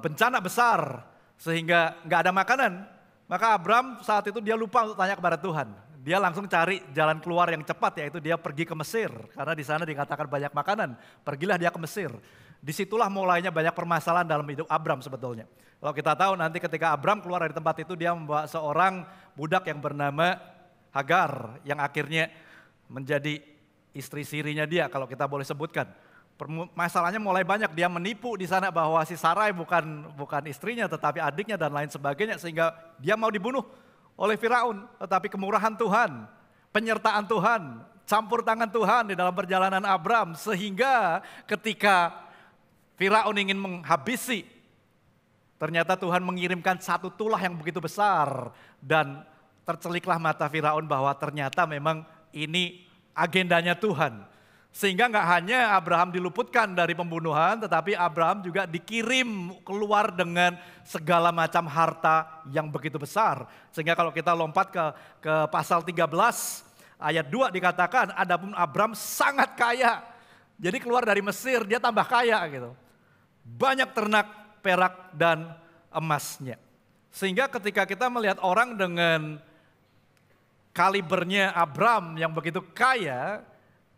S4: bencana besar sehingga nggak ada makanan. Maka Abraham saat itu dia lupa untuk tanya kepada Tuhan. Dia langsung cari jalan keluar yang cepat, yaitu dia pergi ke Mesir. Karena di sana dikatakan banyak makanan. Pergilah dia ke Mesir. Disitulah mulainya banyak permasalahan dalam hidup Abram sebetulnya. Kalau kita tahu nanti ketika Abram keluar dari tempat itu, dia membawa seorang budak yang bernama Hagar, yang akhirnya menjadi istri sirinya dia, kalau kita boleh sebutkan. Masalahnya mulai banyak, dia menipu di sana bahwa si Sarai bukan istrinya tetapi adiknya dan lain sebagainya, sehingga dia mau dibunuh oleh Firaun. Tetapi kemurahan Tuhan, penyertaan Tuhan, campur tangan Tuhan di dalam perjalanan Abram, sehingga ketika Firaun ingin menghabisi, ternyata Tuhan mengirimkan satu tulah yang begitu besar dan terceliklah mata Firaun bahwa ternyata memang ini agendanya Tuhan. Sehingga nggak hanya Abraham diluputkan dari pembunuhan, tetapi Abraham juga dikirim keluar dengan segala macam harta yang begitu besar. Sehingga kalau kita lompat ke pasal 13 ayat 2 dikatakan, adapun Abraham sangat kaya. Jadi keluar dari Mesir dia tambah kaya gitu. Banyak ternak, perak dan emasnya. Sehingga ketika kita melihat orang dengan kalibernya Abram yang begitu kaya,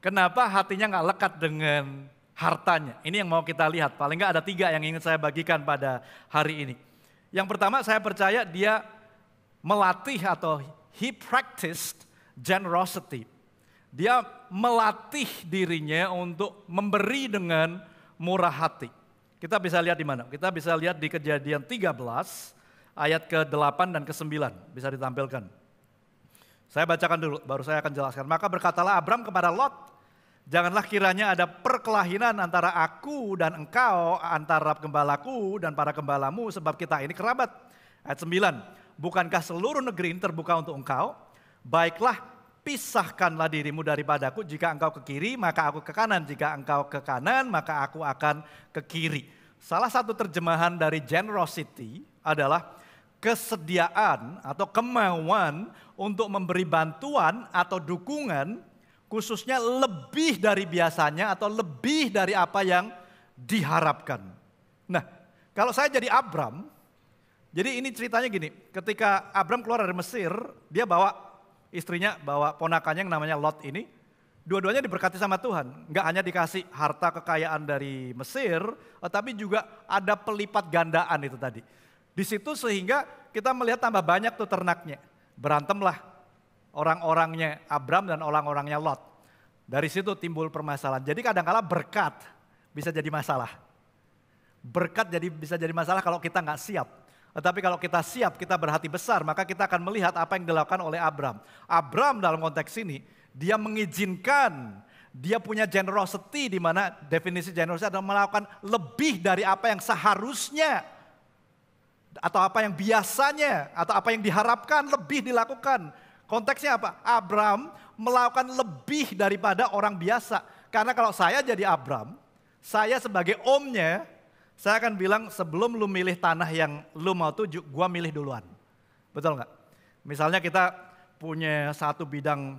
S4: kenapa hatinya nggak lekat dengan hartanya? Ini yang mau kita lihat. Paling nggak ada 3 yang ingin saya bagikan pada hari ini. Yang pertama, saya percaya dia melatih atau he practiced generosity. Dia melatih dirinya untuk memberi dengan murah hati. Kita bisa lihat di mana? Kita bisa lihat di Kejadian 13 ayat ke-8 dan ke-9. Bisa ditampilkan. Saya bacakan dulu, baru saya akan jelaskan. Maka berkatalah Abram kepada Lot, janganlah kiranya ada perkelahinan antara aku dan engkau, antara gembalaku dan para gembalamu, sebab kita ini kerabat. Ayat 9, bukankah seluruh negeri ini terbuka untuk engkau? Baiklah, pisahkanlah dirimu daripadaku, jika engkau ke kiri maka aku ke kanan, jika engkau ke kanan maka aku akan ke kiri. Salah satu terjemahan dari generosity adalah kesediaan atau kemauan untuk memberi bantuan atau dukungan, khususnya lebih dari biasanya atau lebih dari apa yang diharapkan. Nah, kalau saya jadi Abram, jadi ini ceritanya gini, ketika Abram keluar dari Mesir, dia bawa istrinya, bawa ponakannya yang namanya Lot ini, dua-duanya diberkati sama Tuhan. Enggak hanya dikasih harta kekayaan dari Mesir, tapi juga ada pelipat gandaan itu tadi. Di situ sehingga kita melihat tambah banyak tuh ternaknya. Berantemlah orang-orangnya Abram dan orang-orangnya Lot. Dari situ timbul permasalahan. Jadi kadang-kala berkat bisa jadi masalah. Berkat bisa jadi masalah kalau kita nggak siap. Tetapi kalau kita siap, kita berhati besar, maka kita akan melihat apa yang dilakukan oleh Abram. Abram dalam konteks ini, dia mengizinkan, dia punya generosity, di mana definisi generosity adalah melakukan lebih dari apa yang seharusnya, atau apa yang biasanya, atau apa yang diharapkan lebih dilakukan. Konteksnya apa? Abram melakukan lebih daripada orang biasa. Karena kalau saya jadi Abram, saya sebagai omnya, saya akan bilang sebelum lu milih tanah yang lu mau tuju, gua milih duluan. Betul nggak? Misalnya kita punya satu bidang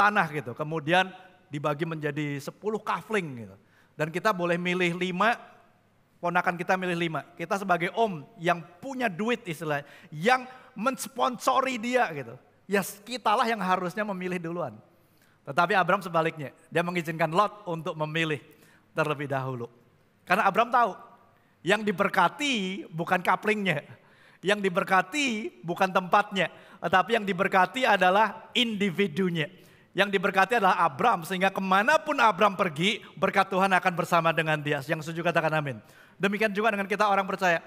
S4: tanah gitu, kemudian dibagi menjadi 10 kafling gitu. Dan kita boleh milih 5, ponakan kita milih 5. Kita sebagai om yang punya duit istilahnya, yang mensponsori dia gitu. Ya kitalah yang harusnya memilih duluan. Tetapi Abram sebaliknya, dia mengizinkan Lot untuk memilih terlebih dahulu. Karena Abram tahu, yang diberkati bukan kaplingnya, yang diberkati bukan tempatnya, tetapi yang diberkati adalah individunya. Yang diberkati adalah Abram, sehingga kemanapun Abram pergi, berkat Tuhan akan bersama dengan dia. Yang setuju katakan amin. Demikian juga dengan kita orang percaya,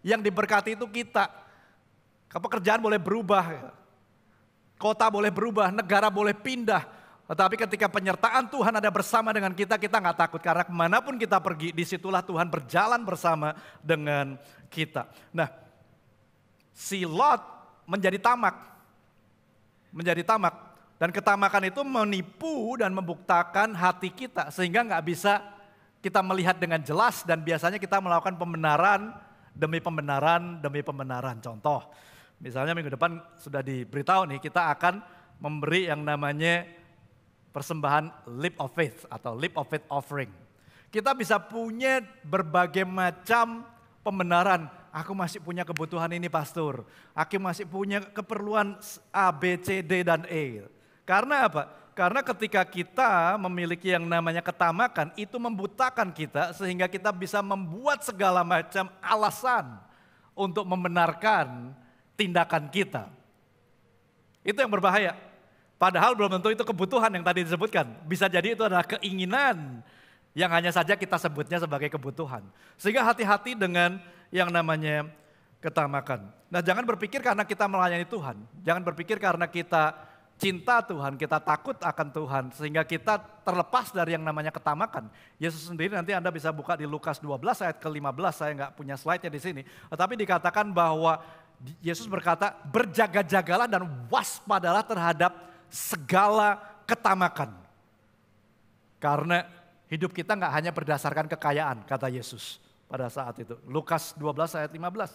S4: yang diberkati itu kita. Pekerjaan boleh berubah, kota boleh berubah, negara boleh pindah. Tetapi ketika penyertaan Tuhan ada bersama dengan kita, kita nggak takut. Karena kemanapun kita pergi, disitulah Tuhan berjalan bersama dengan kita. Nah, si Lot menjadi tamak. Menjadi tamak. Dan ketamakan itu menipu dan membuktakan hati kita. Sehingga nggak bisa kita melihat dengan jelas dan biasanya kita melakukan pembenaran demi pembenaran demi pembenaran. Contoh, misalnya minggu depan sudah diberitahu nih, kita akan memberi yang namanya persembahan leap of faith atau leap of faith offering. Kita bisa punya berbagai macam pembenaran. Aku masih punya kebutuhan ini pastor. Aku masih punya keperluan A, B, C, D, dan E. Karena apa? Karena ketika kita memiliki yang namanya ketamakan, itu membutakan kita sehingga kita bisa membuat segala macam alasan untuk membenarkan tindakan kita. Itu yang berbahaya. Padahal belum tentu itu kebutuhan yang tadi disebutkan. Bisa jadi itu adalah keinginan yang hanya saja kita sebutnya sebagai kebutuhan. Sehingga hati-hati dengan yang namanya ketamakan. Nah, jangan berpikir karena kita melayani Tuhan. Jangan berpikir karena kita cinta Tuhan, kita takut akan Tuhan, sehingga kita terlepas dari yang namanya ketamakan. Yesus sendiri, nanti Anda bisa buka di Lukas 12 ayat ke-15, saya nggak punya slide-nya di sini. Tetapi dikatakan bahwa Yesus berkata, berjaga-jagalah dan waspadalah terhadap segala ketamakan. Karena hidup kita nggak hanya berdasarkan kekayaan, kata Yesus pada saat itu. Lukas 12 ayat 15.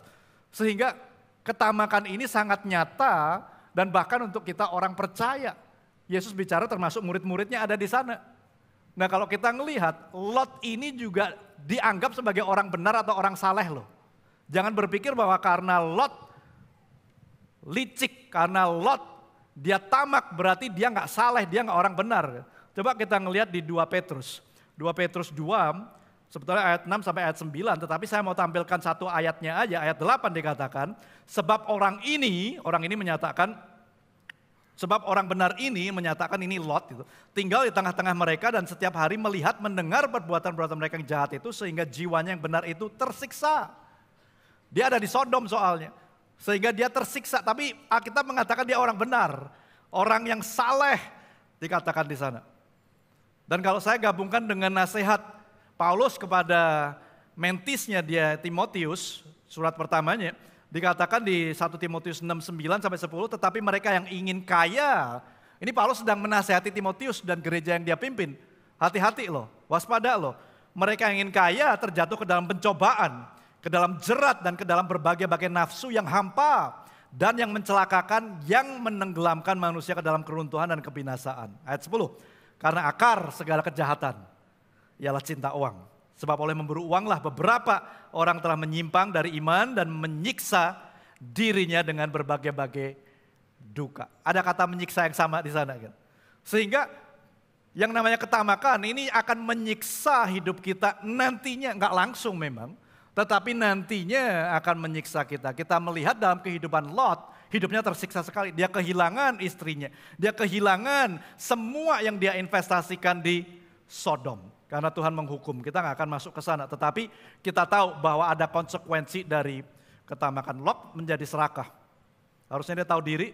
S4: Sehingga ketamakan ini sangat nyata, dan bahkan untuk kita orang percaya, Yesus bicara termasuk murid-muridnya ada di sana. Nah, kalau kita ngelihat, Lot ini juga dianggap sebagai orang benar atau orang saleh loh. Jangan berpikir bahwa karena Lot licik, karena Lot dia tamak berarti dia nggak saleh, dia nggak orang benar. Coba kita ngelihat di 2 Petrus. 2 Petrus 2, sebetulnya ayat 6 sampai ayat 9, tetapi saya mau tampilkan satu ayatnya aja, ayat 8 dikatakan, sebab orang ini menyatakan, sebab orang benar ini menyatakan ini Lot, itu, tinggal di tengah-tengah mereka dan setiap hari melihat, mendengar perbuatan-perbuatan mereka yang jahat itu, sehingga jiwanya yang benar itu tersiksa. Dia ada di Sodom soalnya, sehingga dia tersiksa, tapi Alkitab mengatakan dia orang benar, orang yang saleh dikatakan di sana. Dan kalau saya gabungkan dengan nasihat Paulus kepada mentisnya dia Timotius, surat pertamanya, dikatakan di 1 Timotius 6:9 sampai 10, tetapi mereka yang ingin kaya, ini Paulus sedang menasihati Timotius dan gereja yang dia pimpin. Hati-hati loh, waspada loh. Mereka yang ingin kaya terjatuh ke dalam pencobaan, ke dalam jerat dan ke dalam berbagai-bagai nafsu yang hampa dan yang mencelakakan, yang menenggelamkan manusia ke dalam keruntuhan dan kebinasaan. Ayat 10, karena akar segala kejahatan ialah cinta uang. Sebab oleh memburu uanglah beberapa orang telah menyimpang dari iman dan menyiksa dirinya dengan berbagai-bagai duka. Ada kata menyiksa yang sama di sana kan. Sehingga yang namanya ketamakan ini akan menyiksa hidup kita nantinya, enggak langsung memang, tetapi nantinya akan menyiksa kita. Kita melihat dalam kehidupan Lot, hidupnya tersiksa sekali. Dia kehilangan istrinya, dia kehilangan semua yang dia investasikan di Sodom. Karena Tuhan menghukum, kita nggak akan masuk ke sana. Tetapi kita tahu bahwa ada konsekuensi dari ketamakan. Lot menjadi serakah. Harusnya dia tahu diri,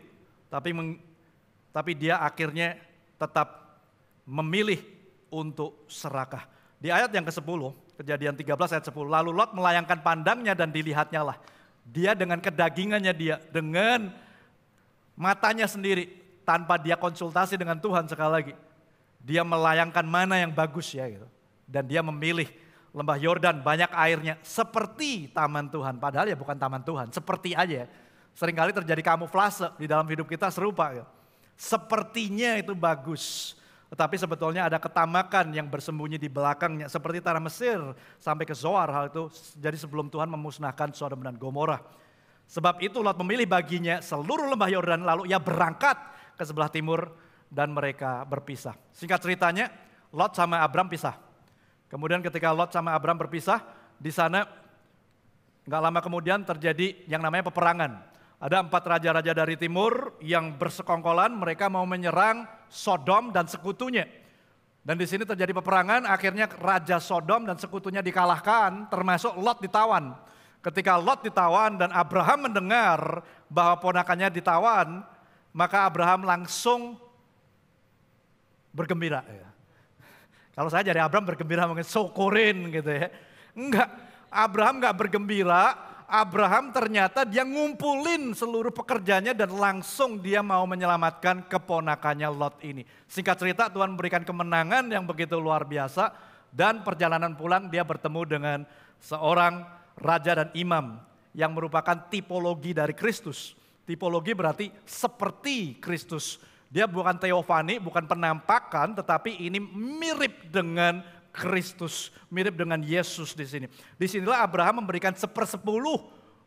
S4: tapi dia akhirnya tetap memilih untuk serakah. Di ayat yang ke-10, Kejadian 13 ayat 10, lalu Lot melayangkan pandangnya dan dilihatnya lah. Dia dengan kedagingannya dia, dengan matanya sendiri, tanpa dia konsultasi dengan Tuhan sekali lagi. Dia melayangkan mana yang bagus ya gitu. Dan dia memilih lembah Yordan banyak airnya seperti taman Tuhan. Padahal ya bukan taman Tuhan, seperti aja. Seringkali terjadi kamuflase di dalam hidup kita serupa. Ya. Sepertinya itu bagus. Tetapi sebetulnya ada ketamakan yang bersembunyi di belakangnya. Seperti tanah Mesir sampai ke Zoar, hal itu jadi sebelum Tuhan memusnahkan Sodom dan Gomora. Sebab itu Lot memilih baginya seluruh lembah Yordan, lalu ia berangkat ke sebelah timur dan mereka berpisah. Singkat ceritanya, Lot sama Abram pisah. Kemudian ketika Lot sama Abram berpisah, di sana nggak lama kemudian terjadi yang namanya peperangan. Ada 4 raja-raja dari timur yang bersekongkolan, mereka mau menyerang Sodom dan sekutunya. Dan di sini terjadi peperangan, akhirnya Raja Sodom dan sekutunya dikalahkan, termasuk Lot ditawan. Ketika Lot ditawan dan Abraham mendengar bahwa ponakannya ditawan, maka Abraham langsung bergembira. Ya. Kalau saya jadi Abraham bergembira mungkin syukurin gitu ya. Enggak, Abraham enggak bergembira. Abraham ternyata dia ngumpulin seluruh pekerjanya dan langsung dia mau menyelamatkan keponakannya Lot ini. Singkat cerita Tuhan memberikan kemenangan yang begitu luar biasa dan perjalanan pulang dia bertemu dengan seorang raja dan imam yang merupakan tipologi dari Kristus. Tipologi berarti seperti Kristus. Dia bukan teofani, bukan penampakan, tetapi ini mirip dengan Kristus, mirip dengan Yesus di sini. Disinilah Abraham memberikan 1/10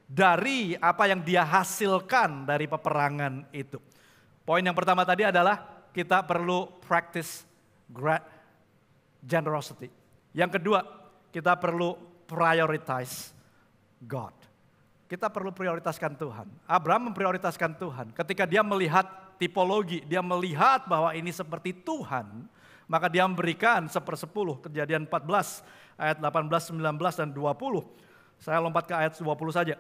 S4: dari apa yang dia hasilkan dari peperangan itu. Poin yang pertama tadi adalah kita perlu practice generosity. Yang kedua, kita perlu prioritize God. Kita perlu prioritaskan Tuhan. Abraham memprioritaskan Tuhan. Ketika dia melihat tipologi, dia melihat bahwa ini seperti Tuhan, maka dia memberikan 1/10. Kejadian 14 ayat 18, 19, dan 20. Saya lompat ke ayat 20 saja.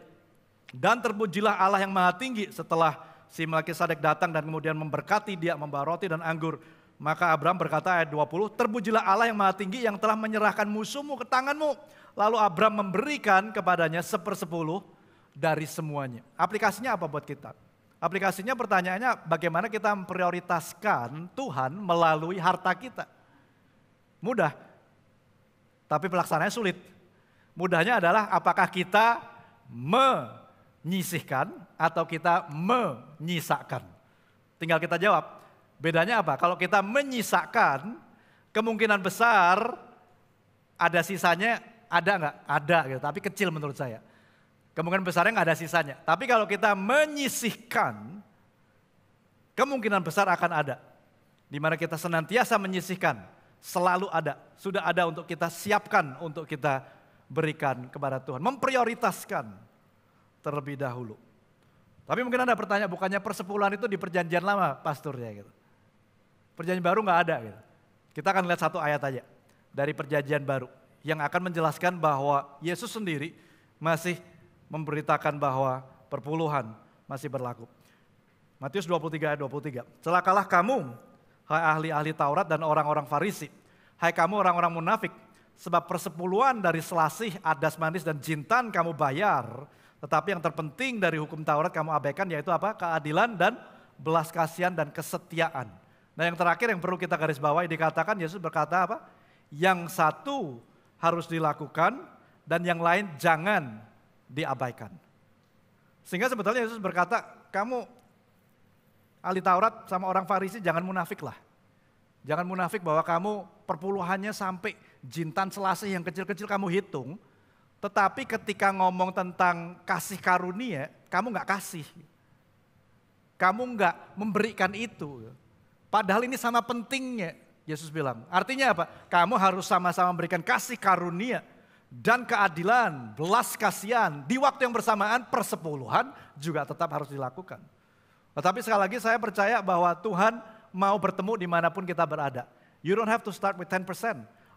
S4: Dan terpujilah Allah yang maha tinggi setelah si Melkisedek datang dan kemudian memberkati dia, membawa roti dan anggur. Maka Abraham berkata ayat 20, terpujilah Allah yang maha tinggi yang telah menyerahkan musuhmu ke tanganmu. Lalu Abraham memberikan kepadanya 1/10 dari semuanya. Aplikasinya apa buat kita? Aplikasinya pertanyaannya bagaimana kita memprioritaskan Tuhan melalui harta kita. Mudah, tapi pelaksanaannya sulit. Mudahnya adalah apakah kita menyisihkan atau kita menyisakan. Tinggal kita jawab. Bedanya apa? Kalau kita menyisakan, kemungkinan besar ada sisanya, ada nggak? Ada gitu, tapi kecil menurut saya. Kemungkinan besarnya nggak ada sisanya. Tapi kalau kita menyisihkan, kemungkinan besar akan ada. Di mana kita senantiasa menyisihkan, selalu ada. Sudah ada untuk kita siapkan, untuk kita berikan kepada Tuhan. Memprioritaskan terlebih dahulu. Tapi mungkin Anda bertanya, bukannya persepuluhan itu di perjanjian lama pastornya gitu. Perjanjian baru nggak ada gitu. Kita akan lihat satu ayat aja dari perjanjian baru. Yang akan menjelaskan bahwa Yesus sendiri masih memberitakan bahwa perpuluhan masih berlaku. Matius 23 ayat 23. Celakalah kamu, hai ahli-ahli Taurat dan orang-orang Farisi. Hai kamu orang-orang munafik, sebab persepuluhan dari selasih, adas manis dan jintan kamu bayar. Tetapi yang terpenting dari hukum Taurat kamu abaikan, yaitu apa? Keadilan dan belas kasihan dan kesetiaan. Nah yang terakhir yang perlu kita garis bawahi, dikatakan Yesus berkata apa? Yang satu harus dilakukan dan yang lain jangan diabaikan. Sehingga sebetulnya Yesus berkata, kamu ahli Taurat sama orang Farisi jangan munafik lah. Jangan munafik bahwa kamu perpuluhannya sampai jintan selasih yang kecil-kecil kamu hitung. Tetapi ketika ngomong tentang kasih karunia, kamu nggak kasih. Kamu nggak memberikan itu. Padahal ini sama pentingnya, Yesus bilang. Artinya apa? Kamu harus sama-sama memberikan kasih karunia dan keadilan, belas kasihan. Di waktu yang bersamaan persepuluhan juga tetap harus dilakukan. Tetapi sekali lagi saya percaya bahwa Tuhan mau bertemu dimanapun kita berada. You don't have to start with 10%.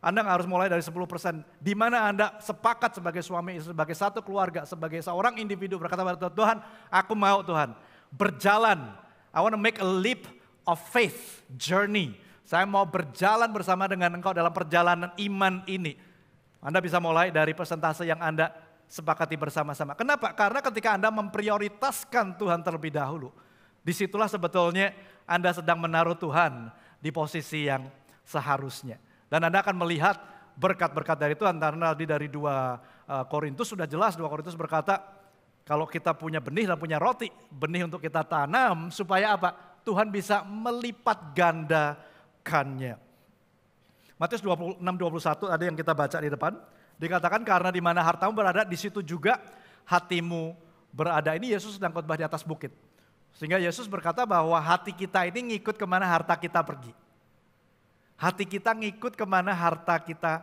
S4: Anda nggak harus mulai dari 10%. Di mana Anda sepakat sebagai suami, sebagai satu keluarga, sebagai seorang individu berkata pada Tuhan, aku mau Tuhan berjalan. I want to make a leap of faith journey. Saya mau berjalan bersama dengan Engkau dalam perjalanan iman ini. Anda bisa mulai dari persentase yang Anda sepakati bersama-sama. Kenapa? Karena ketika Anda memprioritaskan Tuhan terlebih dahulu, disitulah sebetulnya Anda sedang menaruh Tuhan di posisi yang seharusnya. Dan Anda akan melihat berkat-berkat dari Tuhan. Karena dari 2 Korintus sudah jelas, 2 Korintus berkata, kalau kita punya benih dan punya roti, benih untuk kita tanam supaya apa? Tuhan bisa melipat gandakannya. Matius 26-21 ada yang kita baca di depan. Dikatakan karena di mana hartamu berada, di situ juga hatimu berada. Ini Yesus sedang khotbah di atas bukit. Sehingga Yesus berkata bahwa hati kita ini ngikut kemana harta kita pergi. Hati kita ngikut kemana harta kita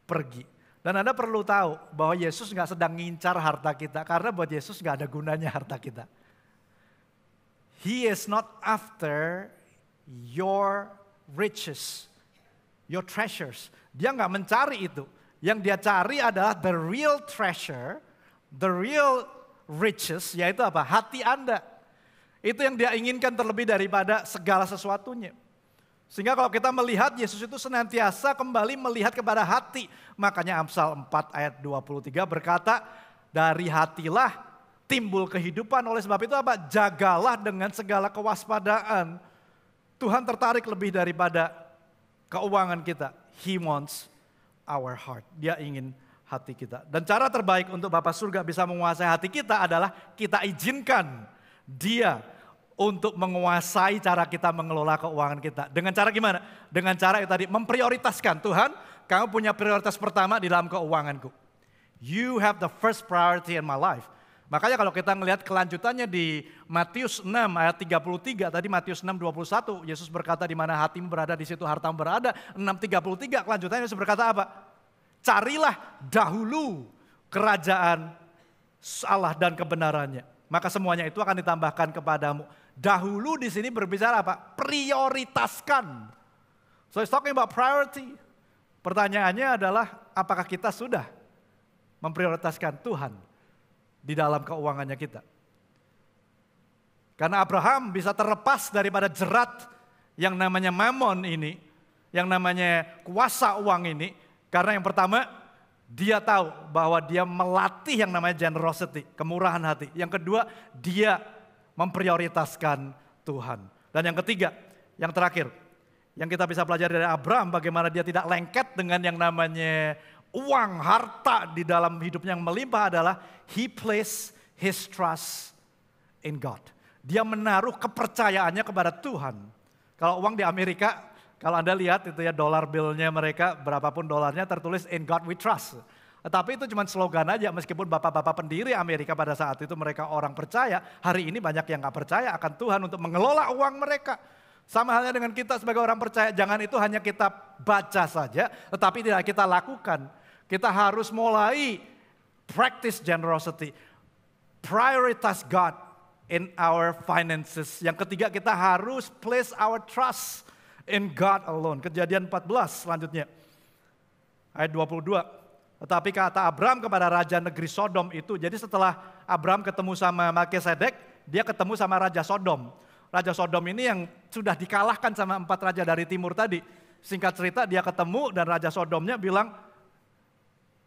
S4: pergi. Dan Anda perlu tahu bahwa Yesus gak sedang ngincar harta kita. Karena buat Yesus gak ada gunanya harta kita. He is not after your riches. Your treasures. Dia nggak mencari itu. Yang dia cari adalah the real treasure, the real riches, yaitu apa? Hati Anda. Itu yang dia inginkan terlebih daripada segala sesuatunya. Sehingga kalau kita melihat Yesus itu senantiasa kembali melihat kepada hati. Makanya Amsal 4 ayat 23 berkata, dari hatilah timbul kehidupan. Oleh sebab itu apa? Jagalah dengan segala kewaspadaan. Tuhan tertarik lebih daripada keuangan kita. He wants our heart. Dia ingin hati kita. Dan cara terbaik untuk Bapa Surga bisa menguasai hati kita adalah kita izinkan Dia untuk menguasai cara kita mengelola keuangan kita. Dengan cara gimana? Dengan cara yang tadi memprioritaskan. Tuhan, kamu punya prioritas pertama di dalam keuanganku. You have the first priority in my life. Makanya kalau kita ngelihat kelanjutannya di Matius 6 ayat 33, tadi Matius 6:21, Yesus berkata di mana hatimu berada di situ hartamu berada. 6:33 kelanjutannya Yesus berkata apa? Carilah dahulu kerajaan Allah dan kebenarannya, maka semuanya itu akan ditambahkan kepadamu. Dahulu di sini berbicara apa? Prioritaskan. So it's talking about priority. Pertanyaannya adalah apakah kita sudah memprioritaskan Tuhan di dalam keuangannya kita? Karena Abraham bisa terlepas daripada jerat yang namanya mamon ini, yang namanya kuasa uang ini, karena yang pertama dia tahu bahwa dia melatih yang namanya generosity, kemurahan hati. Yang kedua, dia memprioritaskan Tuhan. Dan yang ketiga, yang terakhir, yang kita bisa pelajari dari Abraham, bagaimana dia tidak lengket dengan yang namanya uang, harta di dalam hidupnya yang melimpah adalah he placed his trust in God. Dia menaruh kepercayaannya kepada Tuhan. Kalau uang di Amerika, kalau Anda lihat itu ya dollar bill-nya mereka, berapapun dolarnya tertulis in God we trust. Tapi itu cuma slogan aja, meskipun bapak-bapak pendiri Amerika pada saat itu mereka orang percaya, hari ini banyak yang gak percaya akan Tuhan untuk mengelola uang mereka. Sama halnya dengan kita sebagai orang percaya, jangan itu hanya kita baca saja, tetapi tidak kita lakukan. Kita harus mulai practice generosity, prioritize God in our finances. Yang ketiga, kita harus place our trust in God alone. Kejadian 14 selanjutnya, ayat 22. Tetapi kata Abram kepada raja negeri Sodom itu, jadi setelah Abram ketemu sama Melkisedek, dia ketemu sama Raja Sodom. Raja Sodom ini yang sudah dikalahkan sama 4 raja dari timur tadi. Singkat cerita dia ketemu dan Raja Sodomnya bilang,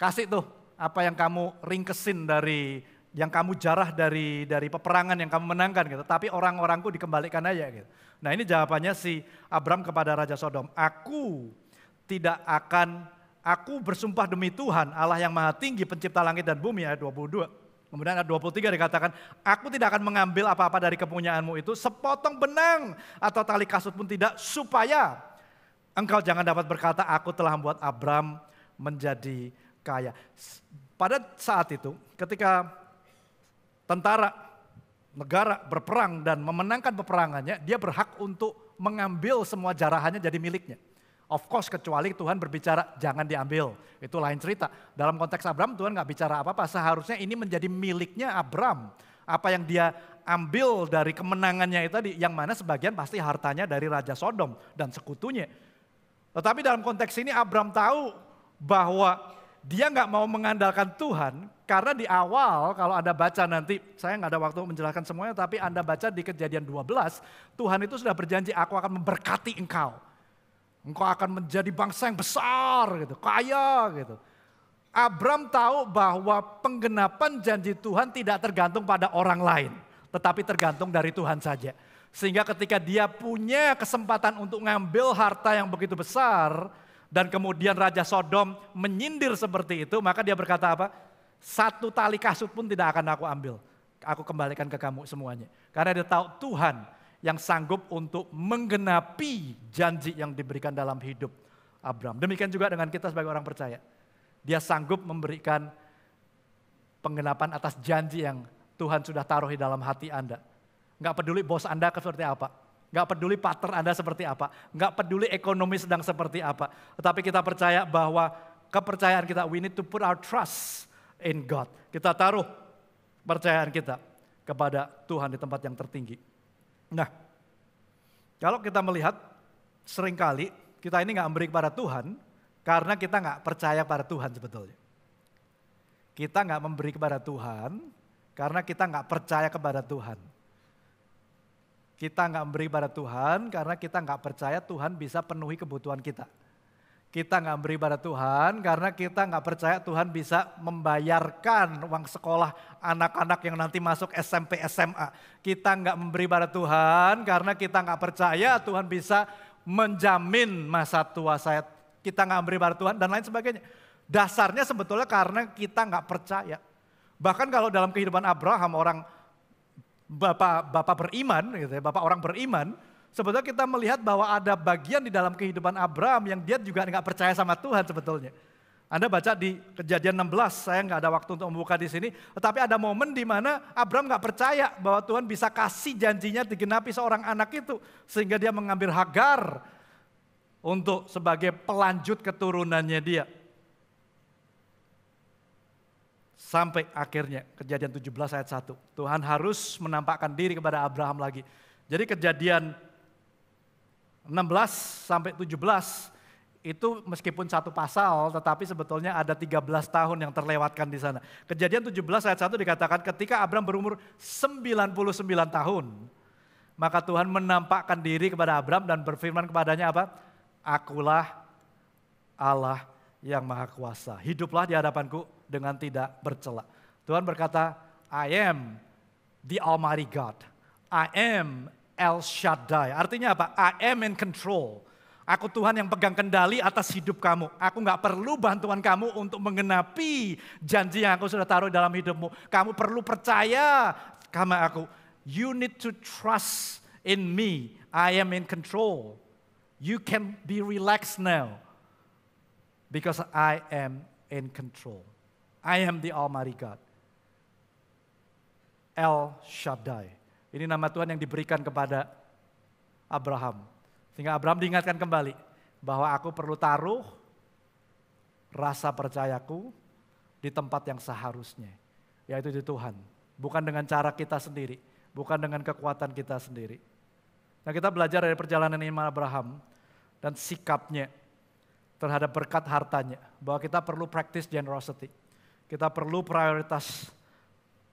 S4: kasih tuh apa yang kamu ringkesin dari, yang kamu jarah dari peperangan yang kamu menangkan gitu. Tapi orang-orangku dikembalikan aja gitu. Nah ini jawabannya si Abram kepada Raja Sodom. Aku bersumpah demi Tuhan Allah yang maha tinggi pencipta langit dan bumi, ayat 22. Kemudian ayat 23 dikatakan, aku tidak akan mengambil apa-apa dari kepunyaanmu itu, sepotong benang atau tali kasut pun tidak, supaya engkau jangan dapat berkata, aku telah membuat Abram menjadi kaya. Pada saat itu ketika tentara negara berperang dan memenangkan peperangannya, dia berhak untuk mengambil semua jarahannya jadi miliknya. Of course kecuali Tuhan berbicara jangan diambil, itu lain cerita. Dalam konteks Abram Tuhan gak bicara apa-apa, seharusnya ini menjadi miliknya Abram. Apa yang dia ambil dari kemenangannya itu tadi, yang mana sebagian pasti hartanya dari Raja Sodom dan sekutunya. Tetapi dalam konteks ini Abram tahu bahwa dia gak mau mengandalkan Tuhan, karena di awal kalau Anda baca nanti, saya gak ada waktu menjelaskan semuanya, tapi Anda baca di Kejadian 12, Tuhan itu sudah berjanji, aku akan memberkati engkau. Engkau akan menjadi bangsa yang besar gitu, kaya gitu. Abram tahu bahwa penggenapan janji Tuhan tidak tergantung pada orang lain, tetapi tergantung dari Tuhan saja. Sehingga ketika dia punya kesempatan untuk ngambil harta yang begitu besar, dan kemudian Raja Sodom menyindir seperti itu, maka dia berkata apa? Satu tali kasut pun tidak akan aku ambil, aku kembalikan ke kamu semuanya. Karena dia tahu Tuhan yang sanggup untuk menggenapi janji yang diberikan dalam hidup Abram. Demikian juga dengan kita sebagai orang percaya. Dia sanggup memberikan penggenapan atas janji yang Tuhan sudah taruh di dalam hati Anda. Nggak peduli bos Anda seperti apa. Nggak peduli partner Anda seperti apa. Nggak peduli ekonomi sedang seperti apa. Tetapi kita percaya bahwa kepercayaan kita, we need to put our trust in God. Kita taruh kepercayaan kita kepada Tuhan di tempat yang tertinggi. Nah, kalau kita melihat seringkali kita ini nggak memberi kepada Tuhan karena kita nggak percaya pada Tuhan sebetulnya. Kita nggak memberi kepada Tuhan karena kita nggak percaya kepada Tuhan. Kita nggak memberi kepada Tuhan karena kita nggak percaya Tuhan bisa penuhi kebutuhan kita. Kita nggak beri pada Tuhan karena kita nggak percaya Tuhan bisa membayarkan uang sekolah anak-anak yang nanti masuk SMP, SMA. Kita nggak memberi pada Tuhan karena kita nggak percaya Tuhan bisa menjamin masa tua saya. Kita nggak beri pada Tuhan dan lain sebagainya. Dasarnya sebetulnya karena kita nggak percaya. Bahkan kalau dalam kehidupan Abraham, orang bapak beriman, gitu ya, bapak orang beriman, sebetulnya kita melihat bahwa ada bagian di dalam kehidupan Abraham yang dia juga nggak percaya sama Tuhan sebetulnya. Anda baca di Kejadian 16, saya nggak ada waktu untuk membuka di sini. Tetapi ada momen di mana Abram nggak percaya bahwa Tuhan bisa kasih janjinya digenapi seorang anak itu. Sehingga dia mengambil Hagar untuk sebagai pelanjut keturunannya dia. Sampai akhirnya Kejadian 17 ayat 1. Tuhan harus menampakkan diri kepada Abraham lagi. Jadi Kejadian 16 sampai 17 itu meskipun satu pasal, tetapi sebetulnya ada 13 tahun yang terlewatkan di sana. Kejadian 17 ayat 1 dikatakan ketika Abram berumur 99 tahun, maka Tuhan menampakkan diri kepada Abram dan berfirman kepadanya apa? Akulah Allah yang maha kuasa. Hiduplah di hadapanku dengan tidak bercela. Tuhan berkata, I am the Almighty God. I am El Shaddai. Artinya apa? I am in control. Aku Tuhan yang pegang kendali atas hidup kamu. Aku gak perlu bantuan kamu untuk mengenapi janji yang aku sudah taruh dalam hidupmu. Kamu perlu percaya sama aku. You need to trust in me. I am in control. You can be relaxed now. Because I am in control. I am the Almighty God. El Shaddai. Ini nama Tuhan yang diberikan kepada Abraham. Sehingga Abraham diingatkan kembali bahwa aku perlu taruh rasa percayaku di tempat yang seharusnya. Yaitu di Tuhan. Bukan dengan cara kita sendiri. Bukan dengan kekuatan kita sendiri. Nah, kita belajar dari perjalanan iman Abraham dan sikapnya terhadap berkat hartanya. Bahwa kita perlu practice generosity. Kita perlu prioritas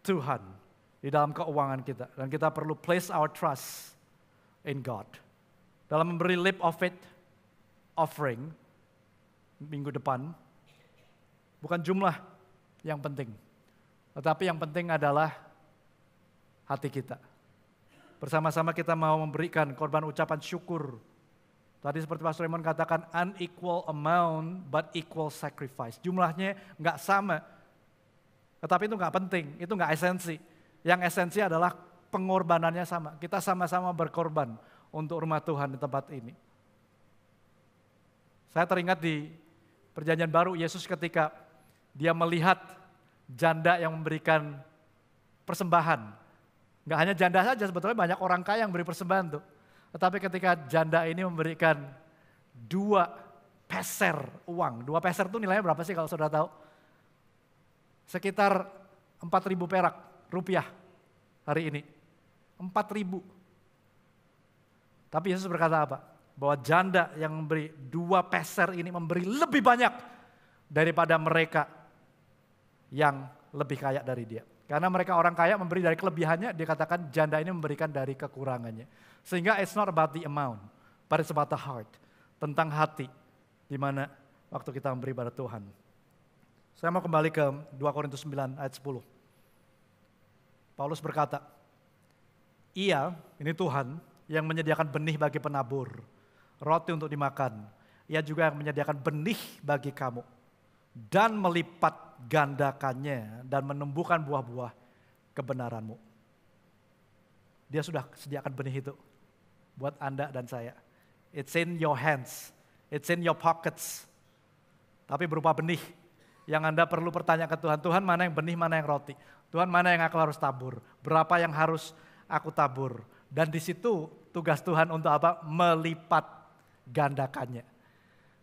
S4: Tuhan di dalam keuangan kita. Dan kita perlu place our trust in God. Dalam memberi leap of faith offering minggu depan, bukan jumlah yang penting. Tetapi yang penting adalah hati kita. Bersama-sama kita mau memberikan korban ucapan syukur. Tadi seperti Pastor Raymond katakan, unequal amount but equal sacrifice. Jumlahnya nggak sama, tetapi itu nggak penting, itu nggak esensi. Yang esensi adalah pengorbanannya sama. Kita sama-sama berkorban untuk rumah Tuhan di tempat ini. Saya teringat di Perjanjian Baru, Yesus ketika dia melihat janda yang memberikan persembahan. Nggak hanya janda saja, sebetulnya banyak orang kaya yang beri persembahan tuh. Tetapi ketika janda ini memberikan 2 peser uang. 2 peser itu nilainya berapa sih kalau saudara tahu? Sekitar 4.000 perak rupiah hari ini. 4.000. Tapi Yesus berkata apa? Bahwa janda yang memberi 2 peser ini memberi lebih banyak daripada mereka yang lebih kaya dari dia. Karena mereka orang kaya memberi dari kelebihannya, dikatakan janda ini memberikan dari kekurangannya. Sehingga it's not about the amount, but it's about the heart. Tentang hati, di mana waktu kita memberi pada Tuhan. Saya mau kembali ke 2 Korintus 9 ayat 10. Paulus berkata, Ia, ini Tuhan, yang menyediakan benih bagi penabur, roti untuk dimakan. Ia juga yang menyediakan benih bagi kamu dan melipat gandakannya dan menumbuhkan buah-buah kebenaranmu. Dia sudah sediakan benih itu buat Anda dan saya. It's in your hands, it's in your pockets. Tapi berupa benih yang Anda perlu bertanya ke Tuhan, Tuhan mana yang benih, mana yang roti? Tuhan mana yang aku harus tabur? Berapa yang harus aku tabur? Dan di situ tugas Tuhan untuk apa? Melipat gandakannya.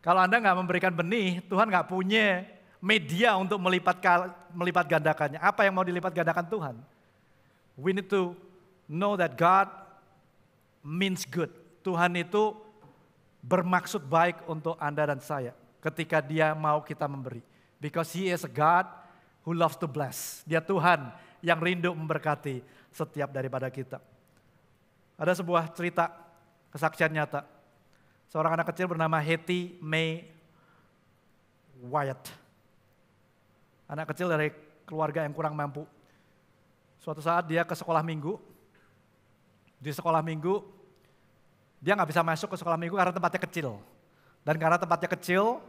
S4: Kalau Anda nggak memberikan benih, Tuhan nggak punya media untuk melipat gandakannya. Apa yang mau dilipat gandakan Tuhan? We need to know that God means good. Tuhan itu bermaksud baik untuk Anda dan saya ketika Dia mau kita memberi. Because He is a God who loves to bless. Dia Tuhan yang rindu memberkati setiap daripada kita. Ada sebuah cerita, kesaksian nyata. Seorang anak kecil bernama Hetty May Wyatt. Anak kecil dari keluarga yang kurang mampu. Suatu saat dia ke sekolah minggu. Di sekolah minggu, dia nggak bisa masuk ke sekolah minggu karena tempatnya kecil. Dan karena tempatnya kecil,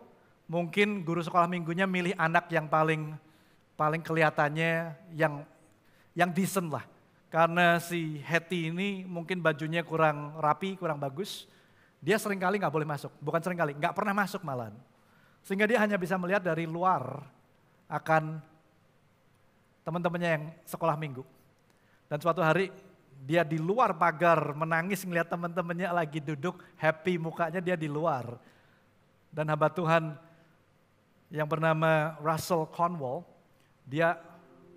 S4: mungkin guru sekolah minggunya milih anak yang paling kelihatannya yang decent lah. Karena si Hetty ini mungkin bajunya kurang rapi, kurang bagus. Dia seringkali nggak boleh masuk. Bukan seringkali, nggak pernah masuk malahan. Sehingga dia hanya bisa melihat dari luar akan teman-temannya yang sekolah minggu. Dan suatu hari dia di luar pagar menangis ngelihat teman-temannya lagi duduk happy, mukanya dia di luar. Dan hamba Tuhan yang bernama Russell Conwell, dia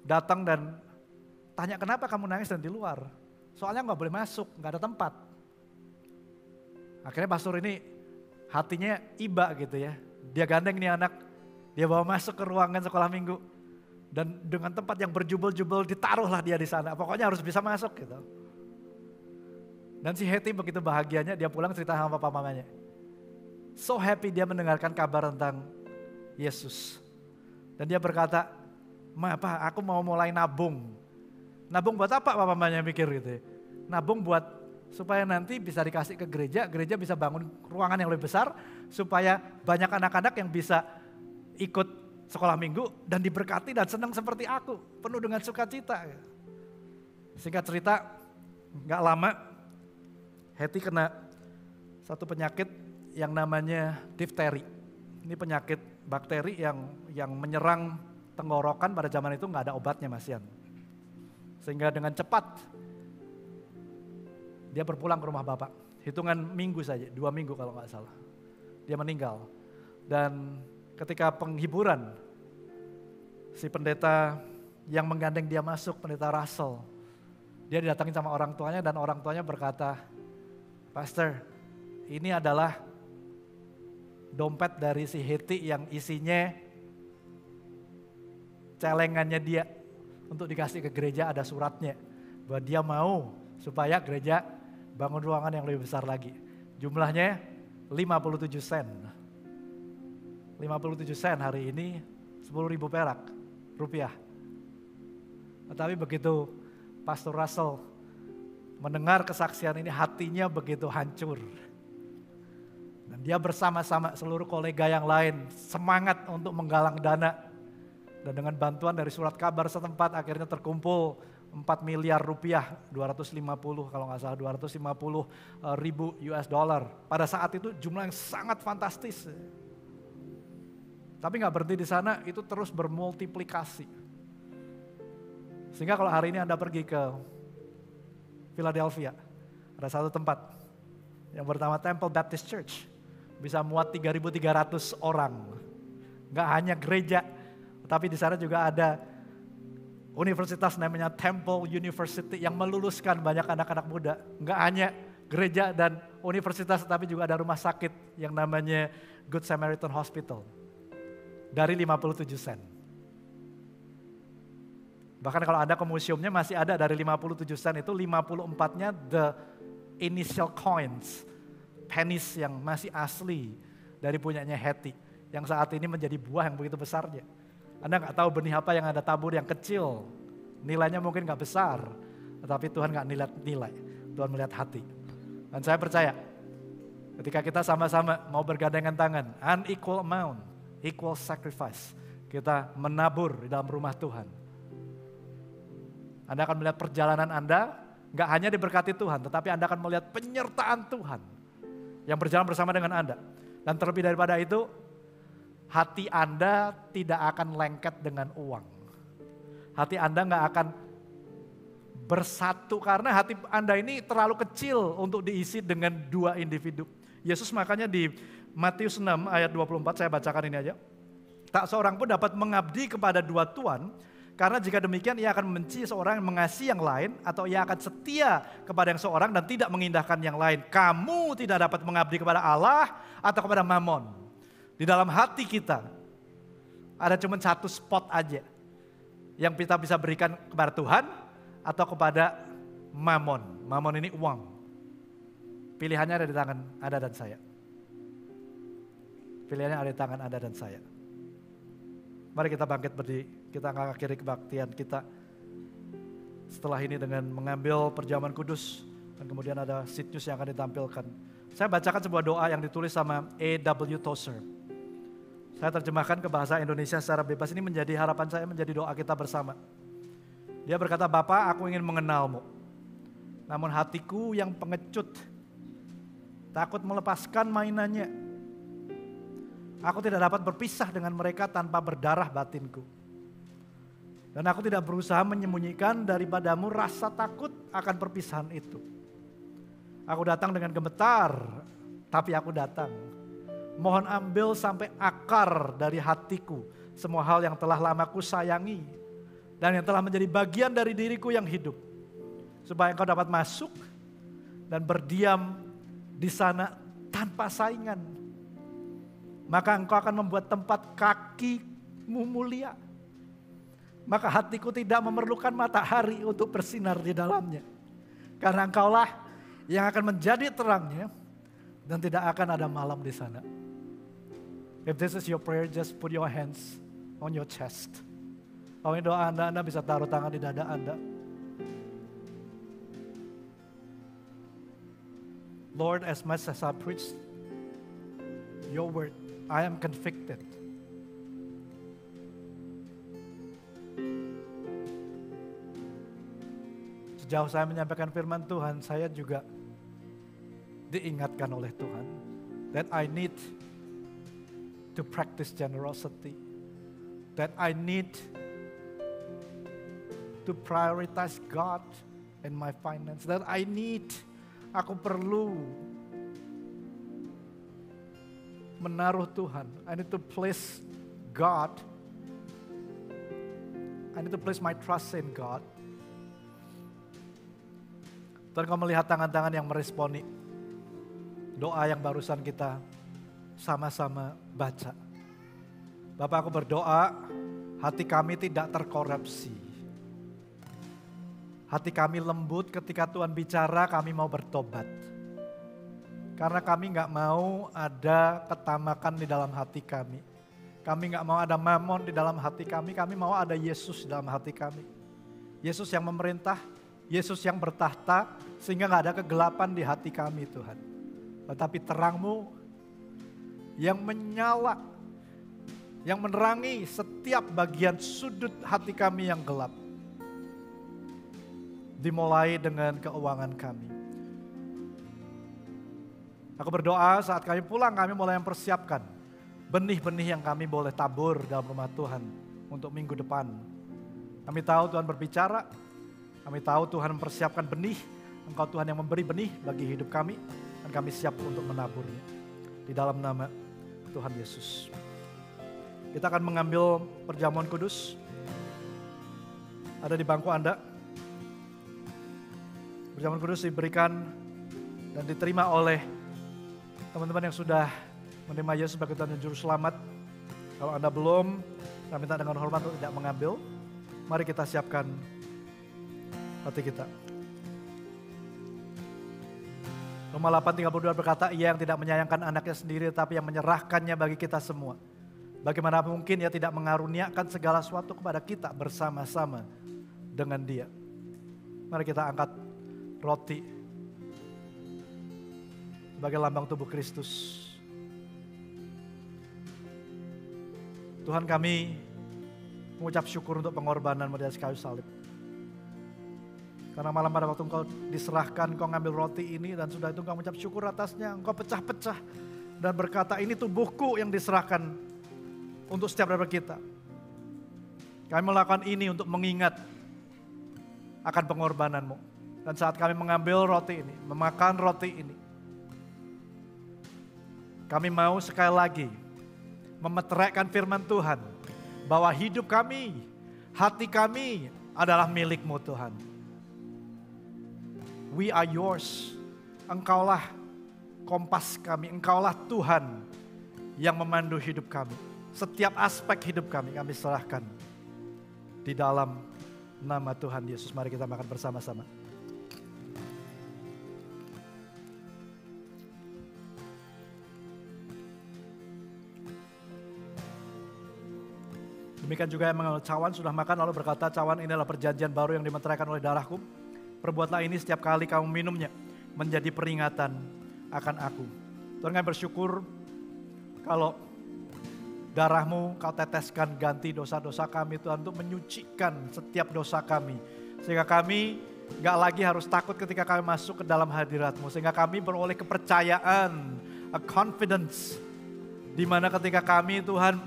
S4: datang dan tanya, kenapa kamu nangis dan di luar? Soalnya nggak boleh masuk, nggak ada tempat. Akhirnya pastor ini hatinya iba gitu ya. Dia gandeng nih anak, dia bawa masuk ke ruangan sekolah minggu. Dan dengan tempat yang berjubel-jubel ditaruhlah dia di sana. Pokoknya harus bisa masuk gitu. Dan si Hetty begitu bahagianya, dia pulang cerita sama papa mamanya. So happy dia mendengarkan kabar tentang Yesus. Dan dia berkata, Ma, apa aku mau mulai nabung. Nabung buat apa papa mamanya mikir gitu ya. Nabung buat supaya nanti bisa dikasih ke gereja, gereja bisa bangun ruangan yang lebih besar. Supaya banyak anak-anak yang bisa ikut sekolah minggu dan diberkati dan senang seperti aku. Penuh dengan sukacita. Singkat cerita, gak lama Hetty kena satu penyakit yang namanya difteri. Ini penyakit bakteri yang menyerang tenggorokan, pada zaman itu nggak ada obatnya Mas Yan. Sehingga dengan cepat dia berpulang ke rumah bapak. Hitungan minggu saja, 2 minggu kalau nggak salah. Dia meninggal. Dan ketika penghiburan, si pendeta yang menggandeng dia masuk, pendeta Russell, dia didatangin sama orang tuanya dan orang tuanya berkata, Pastor, ini adalah dompet dari si Hetty yang isinya celengannya dia untuk dikasih ke gereja, ada suratnya bahwa dia mau supaya gereja bangun ruangan yang lebih besar lagi. Jumlahnya 57 sen. 57 sen hari ini 10.000 perak rupiah. Tetapi begitu Pastor Russell mendengar kesaksian ini, hatinya begitu hancur. Dan dia bersama-sama seluruh kolega yang lain semangat untuk menggalang dana. Dan dengan bantuan dari surat kabar setempat akhirnya terkumpul 4 miliar rupiah, 250 kalau nggak salah, 250 ribu US dollar. Pada saat itu jumlah yang sangat fantastis. Tapi nggak berhenti di sana, itu terus bermultiplikasi. Sehingga kalau hari ini Anda pergi ke Philadelphia, ada satu tempat yang bernama Temple Baptist Church. Bisa muat 3.300 orang. Gak hanya gereja, tapi di sana juga ada universitas namanya Temple University yang meluluskan banyak anak-anak muda. Gak hanya gereja dan universitas, tapi juga ada rumah sakit yang namanya Good Samaritan Hospital. Dari 57 sen. Bahkan kalau Anda ke museumnya masih ada dari 57 sen itu 54-nya the initial coins. Pennies yang masih asli dari punyanya Hetty. Yang saat ini menjadi buah yang begitu besarnya. Anda gak tahu benih apa yang Anda tabur yang kecil. Nilainya mungkin gak besar. Tetapi Tuhan gak melihat nilai. Tuhan melihat hati. Dan saya percaya ketika kita sama-sama mau bergandengan tangan. Unequal amount, equal sacrifice. Kita menabur di dalam rumah Tuhan. Anda akan melihat perjalanan Anda gak hanya diberkati Tuhan. Tetapi Anda akan melihat penyertaan Tuhan yang berjalan bersama dengan Anda. Dan terlebih daripada itu, hati Anda tidak akan lengket dengan uang. Hati Anda gak akan bersatu karena hati Anda ini terlalu kecil untuk diisi dengan 2 individu. Yesus makanya di Matius 6 ayat 24, saya bacakan ini aja. Tak seorang pun dapat mengabdi kepada 2 tuan, karena jika demikian ia akan membenci seorang yang mengasihi yang lain, atau ia akan setia kepada yang seorang dan tidak mengindahkan yang lain. Kamu tidak dapat mengabdi kepada Allah atau kepada Mammon. Di dalam hati kita ada cuma satu spot aja yang kita bisa berikan kepada Tuhan atau kepada Mammon. Mammon ini uang. Pilihannya ada di tangan Anda dan saya. Pilihannya ada di tangan Anda dan saya. Mari kita bangkit berdiri, kita akan akhiri kebaktian kita setelah ini dengan mengambil perjamuan kudus dan kemudian ada seed news yang akan ditampilkan. Saya bacakan sebuah doa yang ditulis sama A.W. Tozer. Saya terjemahkan ke bahasa Indonesia secara bebas, ini menjadi harapan saya, menjadi doa kita bersama. Dia berkata, Bapa, aku ingin mengenalmu, namun hatiku yang pengecut, takut melepaskan mainannya. Aku tidak dapat berpisah dengan mereka tanpa berdarah batinku. Dan aku tidak berusaha menyembunyikan daripadamu rasa takut akan perpisahan itu. Aku datang dengan gemetar, tapi aku datang. Mohon ambil sampai akar dari hatiku semua hal yang telah lama ku sayangi dan yang telah menjadi bagian dari diriku yang hidup. Supaya engkau dapat masuk dan berdiam di sana tanpa saingan. Maka engkau akan membuat tempat kakimu mulia. Maka hatiku tidak memerlukan matahari untuk bersinar di dalamnya. Karena engkaulah yang akan menjadi terangnya dan tidak akan ada malam di sana. If this is your prayer, just put your hands on your chest. Kalau ini doa Anda bisa taruh tangan di dada Anda. Lord, as much as I preach your word, I am convicted. Sejauh saya menyampaikan firman Tuhan, saya juga diingatkan oleh Tuhan that I need to practice generosity, that I need to prioritize God in my finance, that aku perlu menaruh Tuhan. I need to place God. I need to place my trust in God. Tuhan, kau melihat tangan-tangan yang meresponi doa yang barusan kita sama-sama baca. Bapak, aku berdoa hati kami tidak terkorupsi. Hati kami lembut ketika Tuhan bicara, kami mau bertobat. Karena kami gak mau ada ketamakan di dalam hati kami. Kami gak mau ada mamon di dalam hati kami mau ada Yesus di dalam hati kami. Yesus yang memerintah, Yesus yang bertahta, sehingga gak ada kegelapan di hati kami Tuhan. Tetapi terang-Mu yang menyala, yang menerangi setiap bagian sudut hati kami yang gelap. Dimulai dengan keuangan kami. Aku berdoa saat kami pulang, kami mulai mempersiapkan benih-benih yang kami boleh tabur dalam rumah Tuhan untuk minggu depan. Kami tahu Tuhan berbicara, kami tahu Tuhan mempersiapkan benih, Engkau Tuhan yang memberi benih bagi hidup kami, dan kami siap untuk menaburnya. Di dalam nama Tuhan Yesus. Kita akan mengambil perjamuan kudus. Ada di bangku Anda. Perjamuan kudus diberikan dan diterima oleh teman-teman yang sudah menerima Yesus sebagai Tuhan dan Juru Selamat. Kalau Anda belum, saya minta dengan hormat untuk tidak mengambil. Mari kita siapkan hati kita. Roma 8:32 berkata, Ia yang tidak menyayangkan anaknya sendiri tetapi yang menyerahkannya bagi kita semua. Bagaimana mungkin Ia tidak mengaruniakan segala sesuatu kepada kita bersama-sama dengan Dia. Mari kita angkat roti sebagai lambang tubuh Kristus. Tuhan, kami mengucap syukur untuk pengorbanan-Mu di atas kayu salib. Karena malam pada waktu Engkau diserahkan, Engkau ngambil roti ini dan sudah itu Engkau mengucap syukur atasnya. Engkau pecah-pecah dan berkata, ini tubuhku yang diserahkan untuk setiap dari kita. Kami melakukan ini untuk mengingat akan pengorbanan-Mu. Dan saat kami mengambil roti ini, memakan roti ini, kami mau sekali lagi memeteraikan firman Tuhan. Bahwa hidup kami, hati kami adalah milik-Mu Tuhan. We are yours. Engkaulah kompas kami, Engkaulah Tuhan yang memandu hidup kami. Setiap aspek hidup kami serahkan di dalam nama Tuhan Yesus. Mari kita makan bersama-sama. Demikian juga yang mengambil cawan sudah makan lalu berkata, cawan ini adalah perjanjian baru yang dimeteraikan oleh darahku. Perbuatlah ini setiap kali kamu minumnya menjadi peringatan akan aku. Tuhan, kami bersyukur kalau darah-Mu Kau teteskan ganti dosa-dosa kami Tuhan, untuk menyucikan setiap dosa kami. Sehingga kami gak lagi harus takut ketika kami masuk ke dalam hadirat-Mu. Sehingga kami beroleh kepercayaan, a confidence Di mana ketika kami Tuhan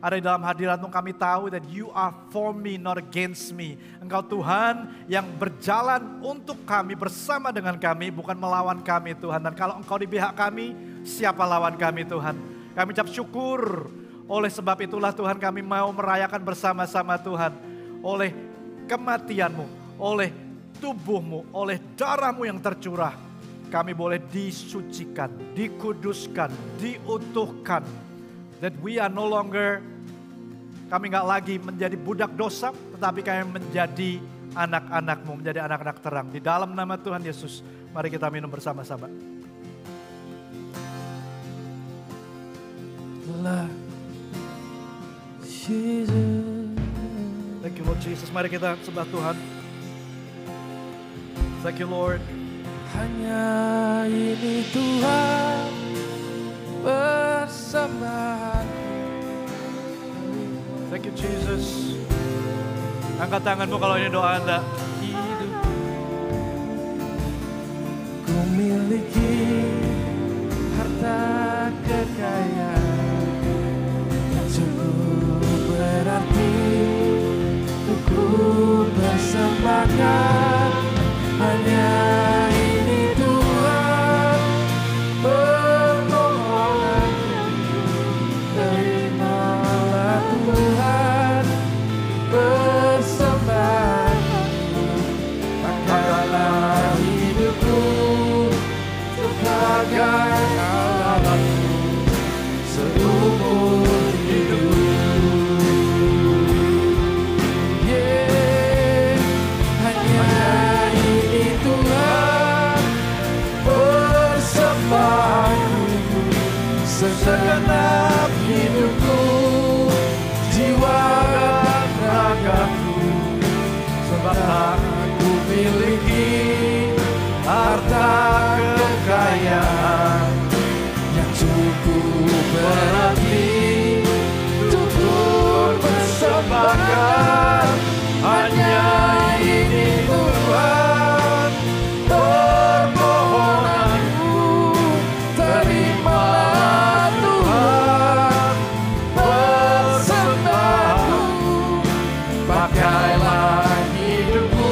S4: ada di dalam hadirat-Mu, kami tahu that you are for me, not against me. Engkau Tuhan yang berjalan untuk kami, bersama dengan kami, bukan melawan kami Tuhan. Dan kalau Engkau di pihak kami, siapa lawan kami Tuhan? Kami ucap syukur. Oleh sebab itulah Tuhan kami mau merayakan bersama-sama Tuhan. Oleh kematian-Mu, oleh tubuh-Mu, oleh darah-Mu yang tercurah. Kami boleh disucikan, dikuduskan, diutuhkan. That we are no longer, kami gak lagi menjadi budak dosa, tetapi kami menjadi anak-anak-Mu, menjadi anak-anak terang. Di dalam nama Tuhan Yesus, mari kita minum bersama-sama. Thank you Lord Jesus, mari kita sembah Tuhan. Thank you Lord.
S3: Hanya ini Tuhan persembahan.
S4: Thank you Jesus. Angkat tanganmu kalau ini doa Anda.
S3: Ku miliki harta kekayaan yang cukup berarti untuk ku persembahkan. Hanya ini Tuhan permohonanku, terimalah Tuhan persembahanku. Pakailah hidupku sebagai alatmu seumur hidup. Hanya ini Tuhan persembahanku, segenap hidupku, jiwa dan ragaku. Sebab aku miliki harta kekayaan yang cukup berarti untuk persembahkan. Hanya ini Tuhan permohonanku, terimalah Tuhan persembahanku. Pakailah hidupku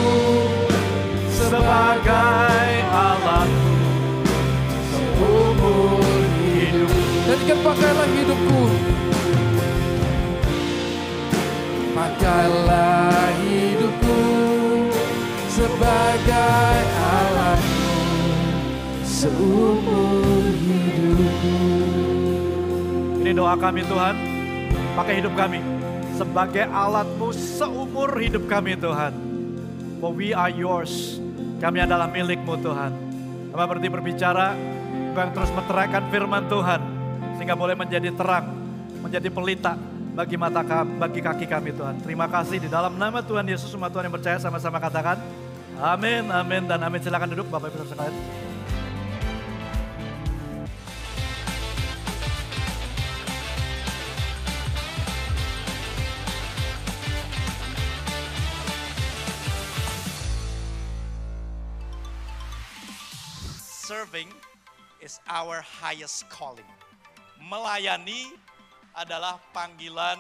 S3: sebagai alatmu seumur hidup.
S1: Jadikan pakailah hidupku.
S3: Pakailah hidupku sebagai alatmu seumur hidupku.
S4: Ini doa kami Tuhan, pakai hidup kami sebagai alat-Mu seumur hidup kami Tuhan. For we are yours, kami adalah milik-Mu Tuhan. Kami berhenti berbicara, Engkau yang terus meterangkan firman Tuhan, sehingga boleh menjadi terang, menjadi pelita bagi mata kami, bagi kaki kami Tuhan. Terima kasih di dalam nama Tuhan Yesus, semua Tuhan yang percaya sama-sama katakan amin, amin, dan amin. Silakan duduk Bapak Ibu sekalian.
S6: Serving is our highest calling. Melayani adalah panggilan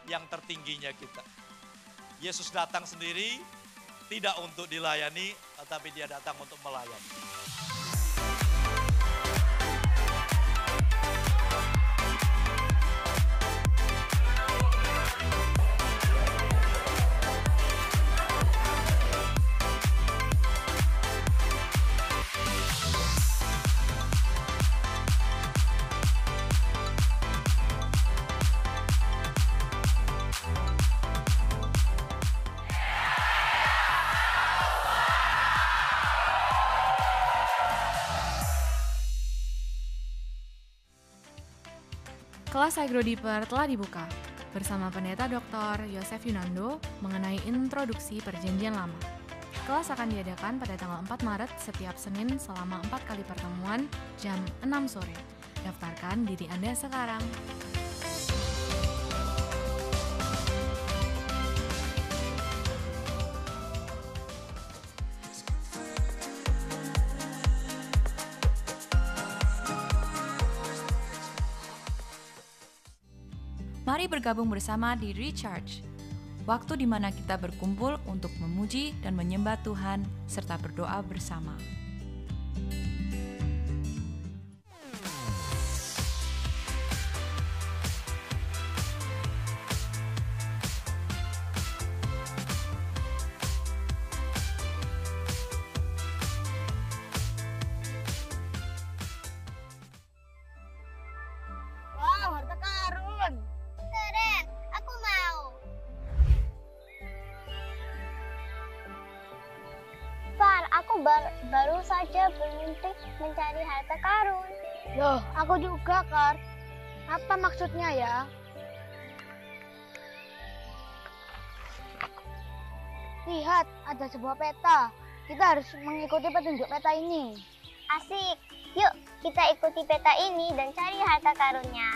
S6: yang tertingginya kita. Yesus datang sendiri tidak untuk dilayani, tetapi dia datang untuk melayani.
S2: Kelas Agrodeeper telah dibuka bersama Pendeta Dr. Yosef Yunando mengenai introduksi Perjanjian Lama. Kelas akan diadakan pada tanggal 4 Maret setiap Senin selama 4 kali pertemuan jam 6 sore. Daftarkan diri Anda sekarang.
S7: Mari bergabung bersama di Recharge, waktu di mana kita berkumpul untuk memuji dan menyembah Tuhan serta berdoa bersama.
S8: Wow, harta karun. Keren, aku mau. Far, aku baru saja bermimpi mencari harta karun. Loh, aku juga, Kar. Apa maksudnya ya? Lihat, ada sebuah peta. Kita harus mengikuti petunjuk peta ini. Asik. Yuk, kita ikuti peta ini dan cari harta karunnya.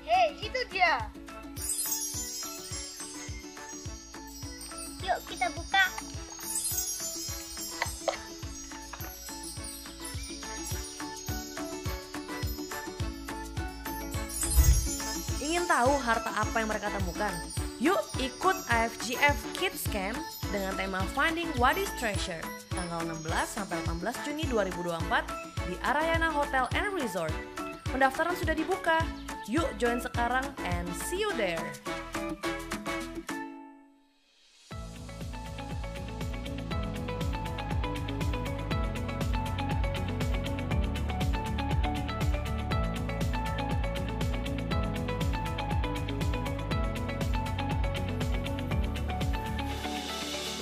S8: Hei, itu dia. Yuk kita buka.
S9: Ingin tahu harta apa yang mereka temukan? Yuk ikut IFGF Kids Camp dengan tema Finding What is Treasure tanggal 16 sampai 18 Juni 2024 di Arayana Hotel and Resort. Pendaftaran sudah dibuka. Yuk join sekarang and see you there.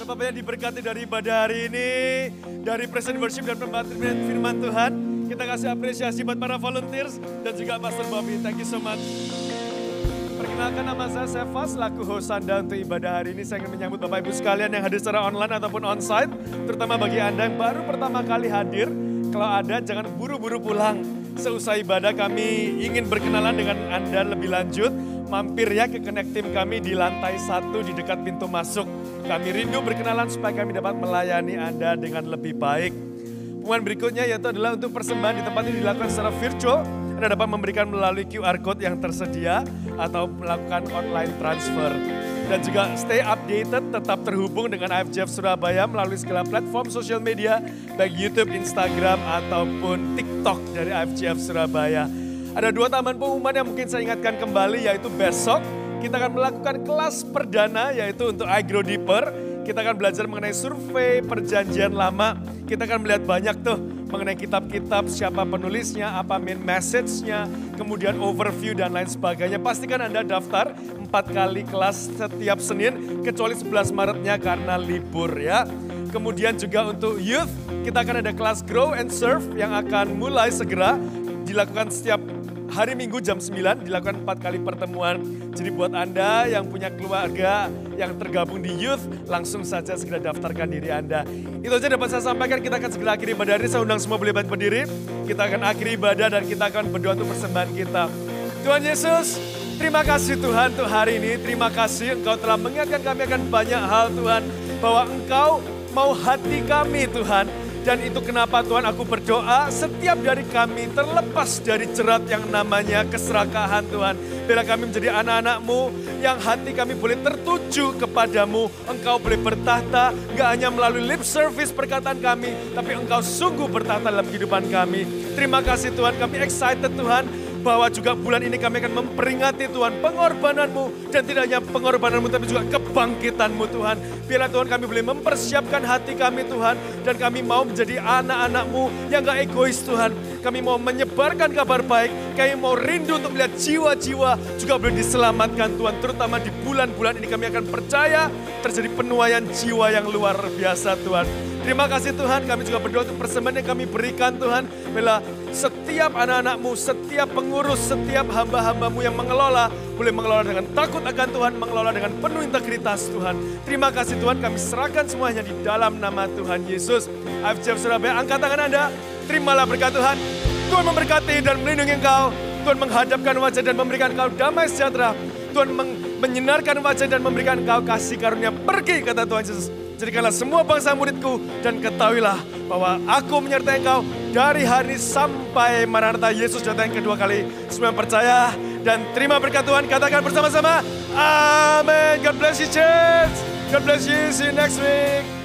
S4: Berapa banyak diberkati dari ibadah hari ini, dari present worship dan pembacaan firman Tuhan. Kita kasih apresiasi buat para volunteers dan juga Pastor Bobby. Thank you so much. Perkenalkan, nama saya Seva, selaku host Anda untuk ibadah hari ini. Saya ingin menyambut Bapak Ibu sekalian yang hadir secara online ataupun onsite. Terutama bagi Anda yang baru pertama kali hadir. Kalau ada, jangan buru-buru pulang. Seusai ibadah kami ingin berkenalan dengan Anda lebih lanjut. Mampir ya ke Connect Team kami di lantai 1 di dekat pintu masuk. Kami rindu berkenalan supaya kami dapat melayani Anda dengan lebih baik. Pengumuman berikutnya yaitu adalah untuk persembahan di tempat ini dilakukan secara virtual. Anda dapat memberikan melalui QR Code yang tersedia atau melakukan online transfer. Dan juga stay updated, tetap terhubung dengan IFGF Surabaya melalui segala platform sosial media, baik YouTube, Instagram, ataupun TikTok dari IFGF Surabaya. Ada 2 tambahan pengumuman yang mungkin saya ingatkan kembali, yaitu besok kita akan melakukan kelas perdana, yaitu untuk I Grow Deeper. Kita akan belajar mengenai survei perjanjian lama. Kita akan melihat banyak tuh mengenai kitab-kitab, siapa penulisnya, apa main message-nya, kemudian overview dan lain sebagainya. Pastikan Anda daftar 4 kali kelas setiap Senin, kecuali 11 Maretnya karena libur ya. Kemudian juga untuk youth, kita akan ada kelas Grow and Serve yang akan mulai segera dilakukan setiap hari Minggu jam 9, dilakukan 4 kali pertemuan. Jadi buat Anda yang punya keluarga yang tergabung di youth, langsung saja segera daftarkan diri Anda. Itu aja dapat saya sampaikan, kita akan segera akhiri ibadah ini. Saya undang semua boleh berdiri. Kita akan akhiri ibadah dan kita akan berdoa untuk persembahan kita. Tuhan Yesus, terima kasih Tuhan untuk hari ini. Terima kasih Engkau telah mengingatkan kami akan banyak hal Tuhan. Bahwa Engkau mau hati kami Tuhan. Dan itu kenapa Tuhan aku berdoa setiap dari kami terlepas dari jerat yang namanya keserakahan Tuhan. Bila kami menjadi anak-anak-Mu yang hati kami boleh tertuju kepadamu. Engkau boleh bertahta gak hanya melalui lip service perkataan kami. Tapi Engkau sungguh bertahta dalam kehidupan kami. Terima kasih Tuhan, kami excited Tuhan. Bahwa juga bulan ini kami akan memperingati Tuhan pengorbanan-Mu. Dan tidak hanya pengorbanan-Mu tapi juga kebangkitan-Mu Tuhan. Biarlah Tuhan kami boleh mempersiapkan hati kami Tuhan. Dan kami mau menjadi anak-anak-Mu yang gak egois Tuhan. Kami mau menyebarkan kabar baik. Kami mau rindu untuk melihat jiwa-jiwa juga boleh diselamatkan Tuhan. Terutama di bulan-bulan ini kami akan percaya terjadi penuaian jiwa yang luar biasa Tuhan. Terima kasih Tuhan, kami juga berdoa untuk persembahan yang kami berikan Tuhan. Bila setiap anak-anak-Mu, setiap pengurus, setiap hamba-hamba-Mu yang mengelola
S10: boleh mengelola dengan takut akan Tuhan, mengelola dengan penuh integritas Tuhan. Terima kasih Tuhan, kami serahkan semuanya di dalam nama Tuhan Yesus. IFGF Surabaya, angkat tangan Anda, terimalah berkat Tuhan. Tuhan memberkati dan melindungi engkau. Tuhan menghadapkan wajah dan memberikan engkau damai sejahtera. Tuhan menyenarkan wajah dan memberikan engkau kasih karunia. Pergi, kata Tuhan Yesus. Jadikanlah semua bangsa muridku dan ketahuilah bahwa aku menyertai engkau dari hari ini sampai Maranatha Yesus datang kedua kali. Semua yang percaya dan terima berkat Tuhan, katakan bersama-sama, amin. God bless you church. God bless you. See you next week.